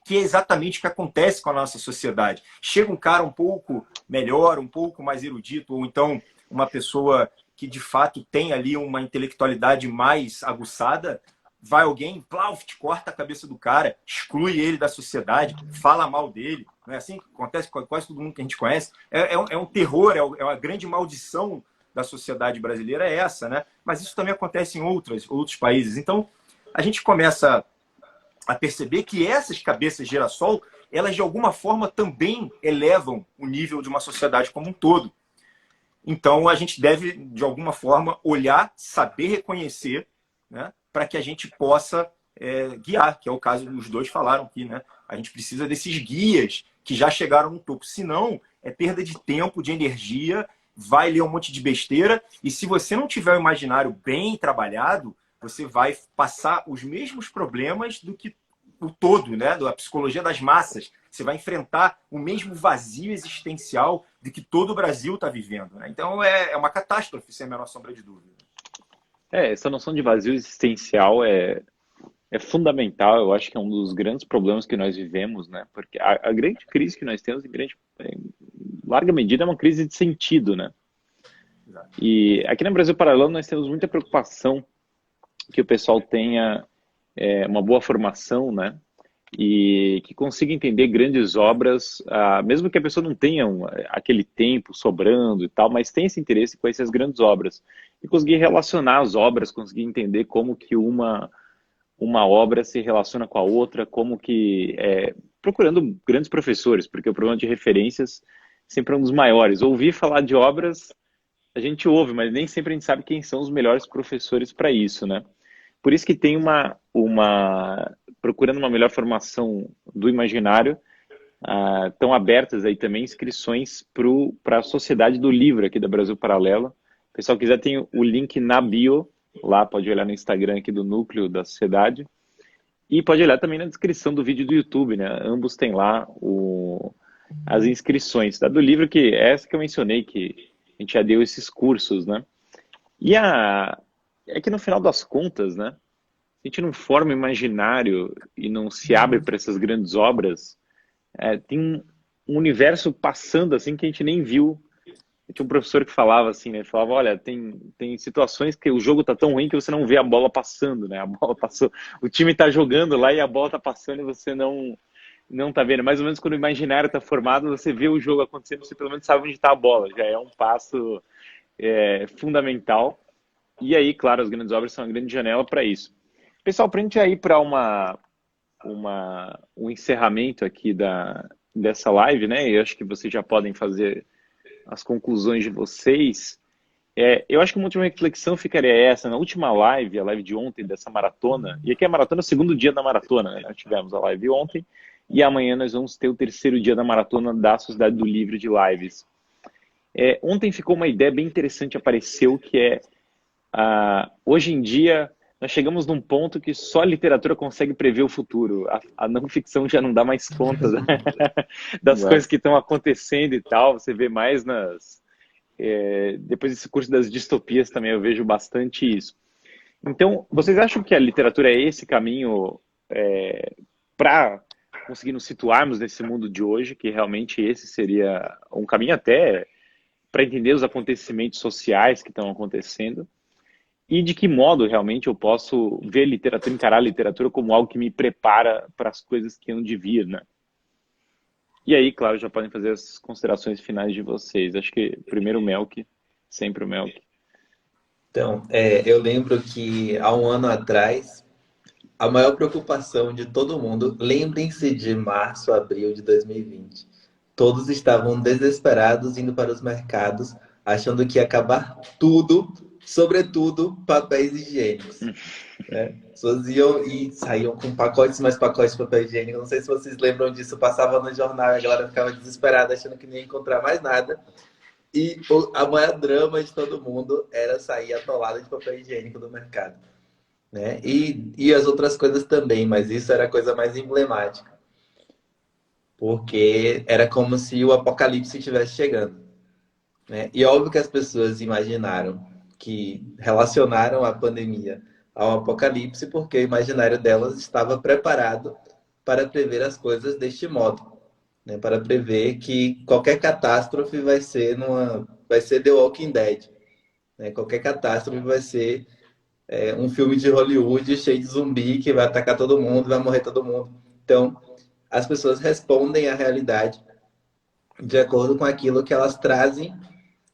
que é exatamente o que acontece com a nossa sociedade. Chega um cara um pouco melhor, um pouco mais erudito, ou então uma pessoa que de fato tem ali uma intelectualidade mais aguçada, vai alguém, plauf, corta a cabeça do cara, exclui ele da sociedade, fala mal dele. Não é assim que acontece com quase todo mundo que a gente conhece? É um terror, é uma grande maldição da sociedade brasileira, é essa, né? Mas isso também acontece em outros países. Então, a gente começa a perceber que essas cabeças girassol, elas de alguma forma também elevam o nível de uma sociedade como um todo. Então, a gente deve, de alguma forma, olhar, saber reconhecer, né, para que a gente possa guiar, que é o caso os dois falaram aqui, né? A gente precisa desses guias que já chegaram no topo. Senão, é perda de tempo, de energia, vai ler um monte de besteira, e se você não tiver o imaginário bem trabalhado, você vai passar os mesmos problemas do que o todo, né? Da psicologia das massas. Você vai enfrentar o mesmo vazio existencial de que todo o Brasil está vivendo, né? Então é uma catástrofe, sem a menor sombra de dúvida. Essa noção de vazio existencial é fundamental. Eu acho que é um dos grandes problemas que nós vivemos, né? Porque a grande crise que nós temos, em larga medida, é uma crise de sentido, né? Exato. E aqui no Brasil Paralelo nós temos muita preocupação que o pessoal tenha uma boa formação, né? E que consiga entender grandes obras, mesmo que a pessoa não tenha aquele tempo sobrando e tal, mas tem esse interesse com essas grandes obras. E conseguir relacionar as obras, conseguir entender como que uma obra se relaciona com a outra, como que... procurando grandes professores, porque o problema de referências sempre é um dos maiores. Ouvir falar de obras, a gente ouve, mas nem sempre a gente sabe quem são os melhores professores para isso, né? Por isso que tem procurando uma melhor formação do imaginário, estão abertas aí também inscrições para a Sociedade do Livro aqui da Brasil Paralelo. Se o pessoal quiser, tem o link na bio, lá pode olhar no Instagram aqui do núcleo da sociedade. E pode olhar também na descrição do vídeo do YouTube, né? Ambos têm lá as inscrições. Da do livro, que é essa que eu mencionei, que a gente já deu esses cursos, né? E é que no final das contas, né? Se a gente não forma imaginário e não se abre para essas grandes obras, tem um universo passando assim que a gente nem viu. Tinha um professor que falava assim, né? Ele falava, olha, tem situações que o jogo tá tão ruim que você não vê a bola passando, né? A bola passou, o time tá jogando lá e a bola tá passando e você não tá vendo. Mais ou menos quando o imaginário tá formado, você vê o jogo acontecendo, você pelo menos sabe onde tá a bola. Já é um passo fundamental. E aí, claro, as grandes obras são uma grande janela para isso. Pessoal, para a gente ir para um encerramento aqui dessa live, né? Eu acho que vocês já podem fazer as conclusões de vocês. Eu acho que uma última reflexão ficaria essa. Na última live, a live de ontem dessa maratona, e aqui a maratona é o segundo dia da maratona, né? Nós tivemos a live ontem, e amanhã nós vamos ter o terceiro dia da maratona da Sociedade do Livro de Lives. Ontem ficou uma ideia bem interessante, apareceu, que hoje em dia nós chegamos num ponto que só a literatura consegue prever o futuro. A não ficção já não dá mais conta, né? Das coisas que estão acontecendo e tal. Você vê mais depois desse curso das distopias também eu vejo bastante isso. Então, vocês acham que a literatura é esse caminho para conseguir nos situarmos nesse mundo de hoje, que realmente esse seria um caminho até para entender os acontecimentos sociais que estão acontecendo? E de que modo realmente eu posso ver literatura, encarar a literatura como algo que me prepara para as coisas que hão de vir, né? E aí, claro, já podem fazer as considerações finais de vocês. Acho que primeiro o Melk, sempre o Melk. Então, eu lembro que há um ano atrás, a maior preocupação de todo mundo, lembrem-se de março, abril de 2020. Todos estavam desesperados indo para os mercados, achando que ia acabar tudo, sobretudo papéis higiênicos. Né? As pessoas iam e saíam com pacotes mais pacotes de papel higiênico. Não sei se vocês lembram disso, passava no jornal e a galera ficava desesperada, achando que não ia encontrar mais nada. E a maior drama de todo mundo era sair atolada de papel higiênico do mercado. Né? E as outras coisas também, mas isso era a coisa mais emblemática. Porque era como se o apocalipse estivesse chegando. Né? E óbvio que as pessoas imaginaram, que relacionaram a pandemia ao apocalipse, porque o imaginário delas estava preparado para prever as coisas deste modo, né? Para prever que qualquer catástrofe vai ser The Walking Dead, né? Qualquer catástrofe vai ser um filme de Hollywood cheio de zumbi que vai atacar todo mundo, vai morrer todo mundo. Então, as pessoas respondem à realidade de acordo com aquilo que elas trazem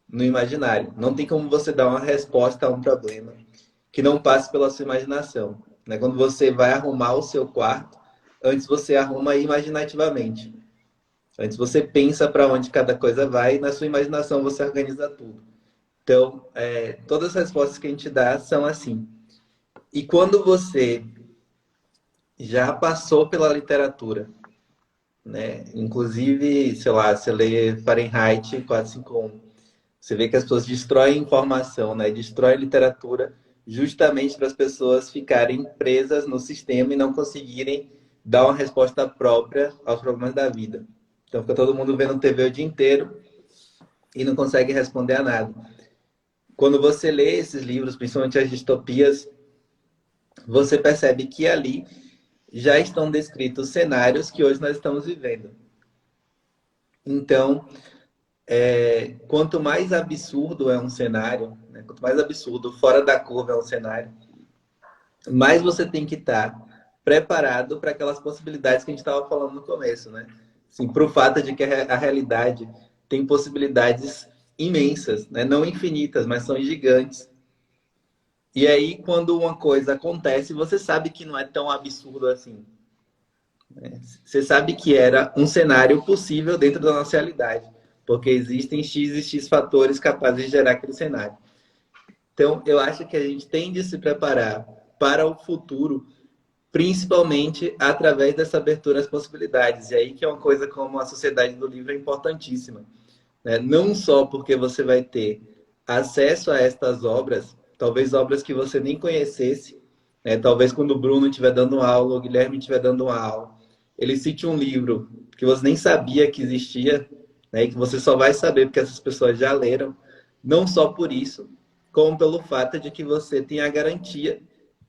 no imaginário. Não tem como você dar uma resposta a um problema que não passe pela sua imaginação, né? Quando você vai arrumar o seu quarto, antes você arruma imaginativamente. Antes você pensa para onde cada coisa vai e na sua imaginação você organiza tudo. Então, todas as respostas que a gente dá são assim. E quando você já passou pela literatura, né? Inclusive, sei lá, você lê Fahrenheit 451, você vê que as pessoas destroem informação, né? Destroem literatura justamente para as pessoas ficarem presas no sistema e não conseguirem dar uma resposta própria aos problemas da vida. Então fica todo mundo vendo TV o dia inteiro e não consegue responder a nada. Quando você lê esses livros, principalmente as distopias, você percebe que ali já estão descritos cenários que hoje nós estamos vivendo. Então, quanto mais absurdo é um cenário, né? Quanto mais absurdo, fora da curva é um cenário, mais você tem que estar preparado para aquelas possibilidades que a gente estava falando no começo, né? Assim, para o fato de que a realidade tem possibilidades imensas, né? Não infinitas, mas são gigantes. E aí, quando uma coisa acontece, você sabe que não é tão absurdo assim. Você sabe que era um cenário possível dentro da nossa realidade, porque existem X e X fatores capazes de gerar aquele cenário. Então, eu acho que a gente tem de se preparar para o futuro, principalmente através dessa abertura às possibilidades. E aí que é uma coisa como a Sociedade do Livro é importantíssima, né? Não só porque você vai ter acesso a estas obras, talvez obras que você nem conhecesse, né? Talvez quando o Bruno estiver dando aula, o Guilherme estiver dando uma aula, ele cite um livro que você nem sabia que existia, né? E que você só vai saber porque essas pessoas já leram, não só por isso, como pelo fato de que você tem a garantia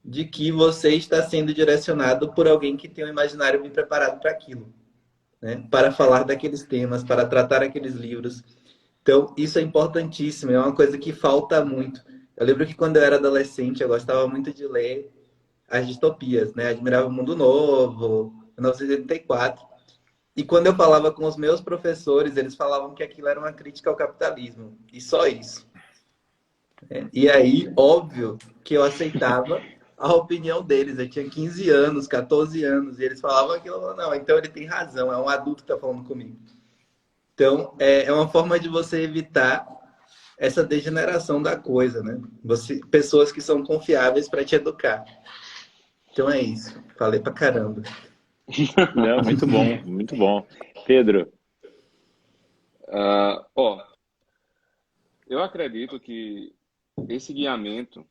de que você está sendo direcionado por alguém que tem um imaginário bem preparado para aquilo, né? Para falar daqueles temas, para tratar aqueles livros. Então, isso é importantíssimo, é uma coisa que falta muito. Eu lembro que quando eu era adolescente, eu gostava muito de ler as distopias, né? Admirava o Mundo Novo, 1984. E quando eu falava com os meus professores, eles falavam que aquilo era uma crítica ao capitalismo. E só isso. E aí, óbvio que eu aceitava a opinião deles. Eu tinha 15 anos, 14 anos, e eles falavam aquilo. Eu falava, não, então ele tem razão, é um adulto que está falando comigo. Então, é uma forma de você evitar essa degeneração da coisa, né? Pessoas que são confiáveis para te educar. Então é isso. Falei pra caramba. Não, muito bom, muito bom. Pedro, Eu acredito que esse guiamento,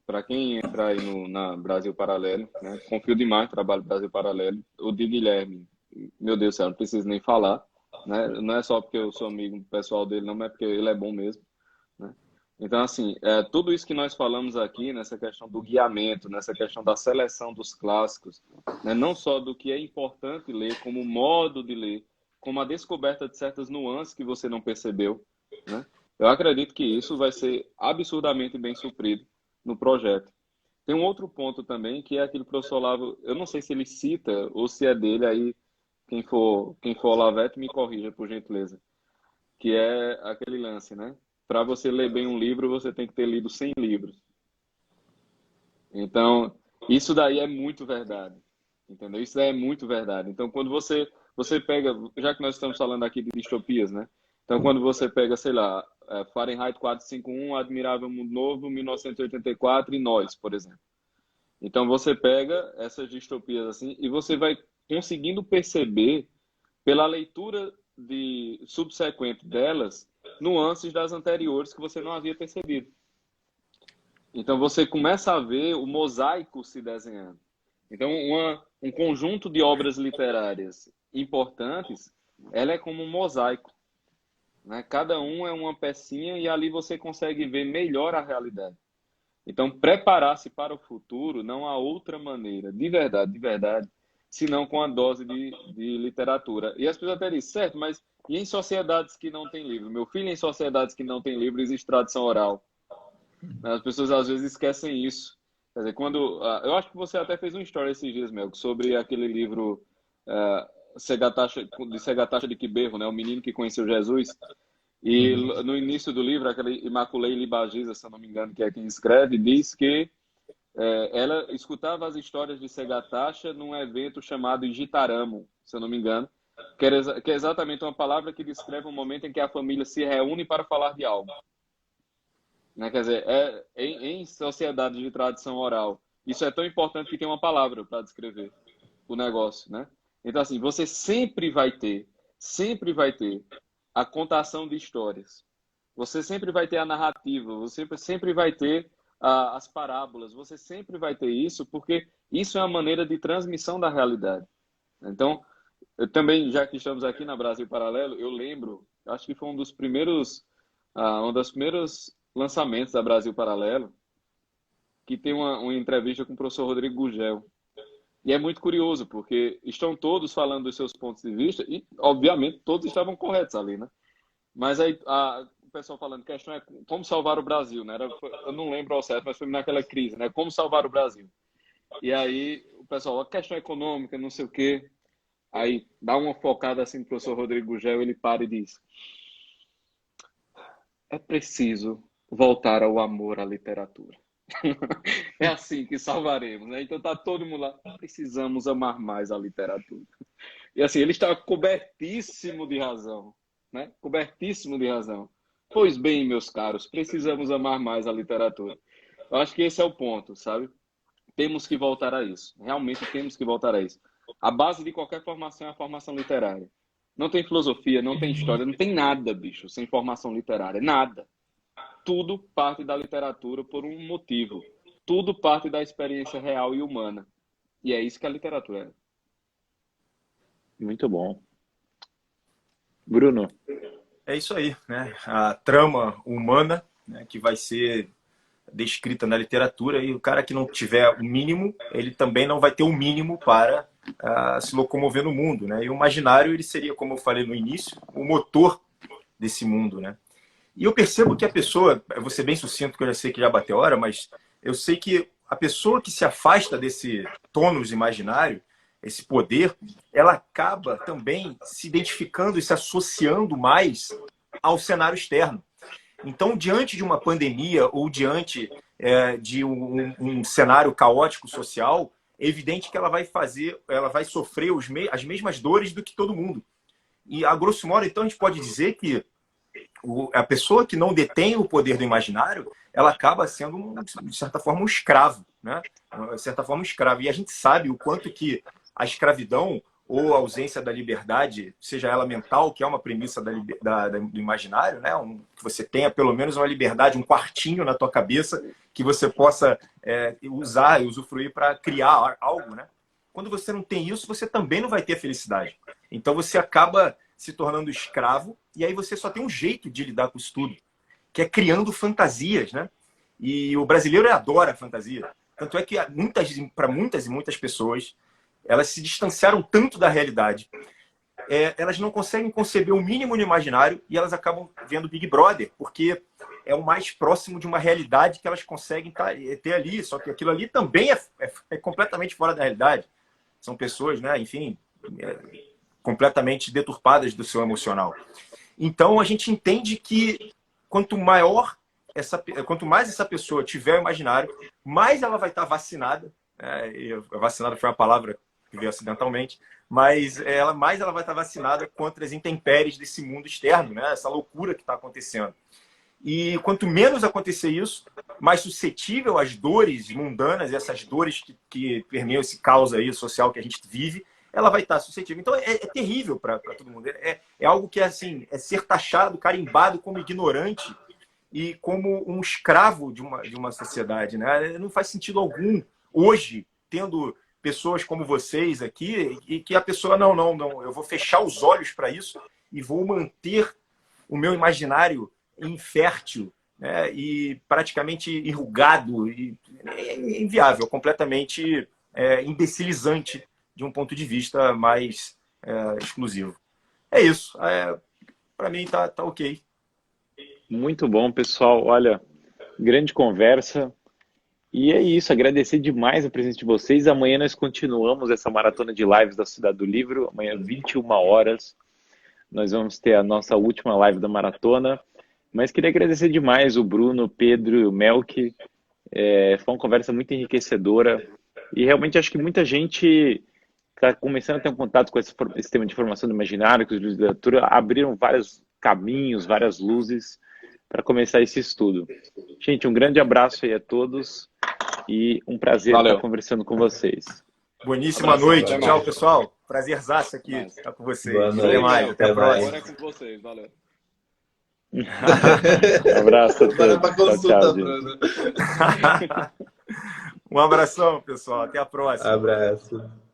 para quem entrar aí na Brasil Paralelo, né? Confio demais no trabalho do Brasil Paralelo. O de Guilherme, meu Deus do céu, não preciso nem falar, né? Não é só porque eu sou amigo pessoal dele, não, mas é porque ele é bom mesmo, né? Então, assim, tudo isso que nós falamos aqui, nessa questão do guiamento, nessa questão da seleção dos clássicos, né? Não só do que é importante ler, como o modo de ler, como a descoberta de certas nuances que você não percebeu, né? Eu acredito que isso vai ser absurdamente bem suprido no projeto. Tem um outro ponto também, que é aquilo que o professor Olavo, eu não sei se ele cita ou se é dele, aí quem for Olavete me corrija, por gentileza, que é aquele lance, né? Para você ler bem um livro, você tem que ter lido 100 livros. Então, isso daí é muito verdade, entendeu? Isso daí é muito verdade. Então, quando você pega, já que nós estamos falando aqui de distopias, né? Então, quando você pega, sei lá, Fahrenheit 451, Admirável Mundo Novo, 1984 e Nós, por exemplo. Então, você pega essas distopias assim e você vai conseguindo perceber, pela leitura subsequente delas, nuances das anteriores que você não havia percebido. Então, você começa a ver o mosaico se desenhando. Então, um conjunto de obras literárias importantes, ela é como um mosaico, né? Cada um é uma pecinha e ali você consegue ver melhor a realidade. Então, preparar-se para o futuro não há outra maneira, de verdade, se não com a dose de literatura. E as pessoas até dizem, certo, mas e em sociedades que não têm livro? Meu filho, em sociedades que não têm livro, existe tradição oral. As pessoas às vezes esquecem isso. Quer dizer, eu acho que você até fez uma história esses dias, Melco, sobre aquele livro Segatacha de Quiberro, né? O menino que conheceu Jesus. E no início do livro, aquele Imaculei Libagiza, se eu não me engano, que é quem escreve, diz que ela escutava as histórias de Segatacha num evento chamado Igitaramo, se eu não me engano, que é exatamente uma palavra que descreve um momento em que a família se reúne para falar de algo. Né? Quer dizer, em sociedade de tradição oral, isso é tão importante que tem uma palavra para descrever o negócio, né? Então, assim, você sempre vai ter a contação de histórias. Você sempre vai ter a narrativa, você sempre vai ter as parábolas, você sempre vai ter isso, porque isso é a maneira de transmissão da realidade. Então, eu também, já que estamos aqui na Brasil Paralelo, eu lembro, acho que foi um dos primeiros lançamentos da Brasil Paralelo, que tem uma entrevista com o professor Rodrigo Gugel. E é muito curioso, porque estão todos falando dos seus pontos de vista, e, obviamente, todos estavam corretos ali, né? Mas aí o pessoal falando, a questão é como salvar o Brasil, né? Eu não lembro ao certo, mas foi naquela crise, né? Como salvar o Brasil. E aí o pessoal, a questão econômica, não sei o quê. Aí dá uma focada assim no professor Rodrigo Gugel, ele para e diz: é preciso voltar ao amor à literatura. É assim que salvaremos, né? Então tá todo mundo lá. Precisamos amar mais a literatura. E assim, ele está cobertíssimo de razão, né? Cobertíssimo de razão. Pois bem, meus caros, precisamos amar mais a literatura. Eu acho que esse é o ponto, sabe? Temos que voltar a isso. Realmente temos que voltar a isso. A base de qualquer formação é a formação literária. Não tem filosofia, não tem história, não tem nada, bicho, sem formação literária. Nada. Tudo parte da literatura por um motivo. Tudo parte da experiência real e humana. E é isso que a literatura é. Muito bom. Bruno. É isso aí, né? A trama humana, né, que vai ser descrita na literatura, e o cara que não tiver o mínimo, ele também não vai ter o mínimo para se locomover no mundo, né? E o imaginário, ele seria, como eu falei no início, o motor desse mundo, né? E eu percebo que a pessoa, eu vou ser bem sucinto, que eu já sei que já bateu a hora, mas eu sei que a pessoa que se afasta desse tônus imaginário, esse poder, ela acaba também se identificando e se associando mais ao cenário externo. Então, diante de uma pandemia ou diante de um cenário caótico social, é evidente que ela vai sofrer as mesmas dores do que todo mundo. E, a grosso modo, então, a gente pode dizer que a pessoa que não detém o poder do imaginário, ela acaba sendo, de certa forma, um escravo, né? De certa forma, um escravo. E a gente sabe o quanto que a escravidão ou a ausência da liberdade, seja ela mental, que é uma premissa do imaginário, né? Que você tenha pelo menos uma liberdade, um quartinho na tua cabeça que você possa usar e usufruir para criar algo, né? Quando você não tem isso, você também não vai ter felicidade. Então você acaba se tornando escravo, e aí você só tem um jeito de lidar com isso tudo, que é criando fantasias, né? E o brasileiro adora fantasia. Tanto é que para muitas e muitas pessoas, elas se distanciaram tanto da realidade. Elas não conseguem conceber o mínimo no imaginário e elas acabam vendo Big Brother, porque é o mais próximo de uma realidade que elas conseguem ter ali. Só que aquilo ali também é completamente fora da realidade. São pessoas, né, enfim, completamente deturpadas do seu emocional. Então, a gente entende que quanto mais essa pessoa tiver o imaginário, mais ela vai estar vacinada. Vacinada foi uma palavra que veio acidentalmente, mas mais ela vai estar vacinada contra as intempéries desse mundo externo, né? Essa loucura que está acontecendo. E quanto menos acontecer isso, mais suscetível às dores mundanas, essas dores que permeiam esse caos aí social que a gente vive, ela vai estar suscetível. Então é terrível para todo mundo. É algo que assim, é ser taxado, carimbado como ignorante e como um escravo de uma sociedade, né? Não faz sentido algum hoje, tendo pessoas como vocês aqui, e que a pessoa, não, eu vou fechar os olhos para isso e vou manter o meu imaginário infértil, né? E praticamente enrugado, é inviável, completamente imbecilizante de um ponto de vista mais exclusivo. É isso. Para mim tá ok. Muito bom, pessoal. Olha, grande conversa. E é isso, agradecer demais a presença de vocês. Amanhã nós continuamos essa maratona de lives da Cidade do Livro. Amanhã, 21 horas, nós vamos ter a nossa última live da maratona. Mas queria agradecer demais o Bruno, o Pedro e o Melk. Foi uma conversa muito enriquecedora. E realmente acho que muita gente está começando a ter um contato com esse tema de formação do imaginário, que os livros de literatura abriram vários caminhos, várias luzes para começar esse estudo. Gente, um grande abraço aí a todos e um prazer estar conversando com vocês. Boníssima noite. Tchau, pessoal. Prazerzaço aqui estar com vocês. Até mais. Até a próxima. Agora é com vocês. Valeu. Um abraço a todos. Tchau, gente. Um abração, pessoal. Até a próxima. Abraço.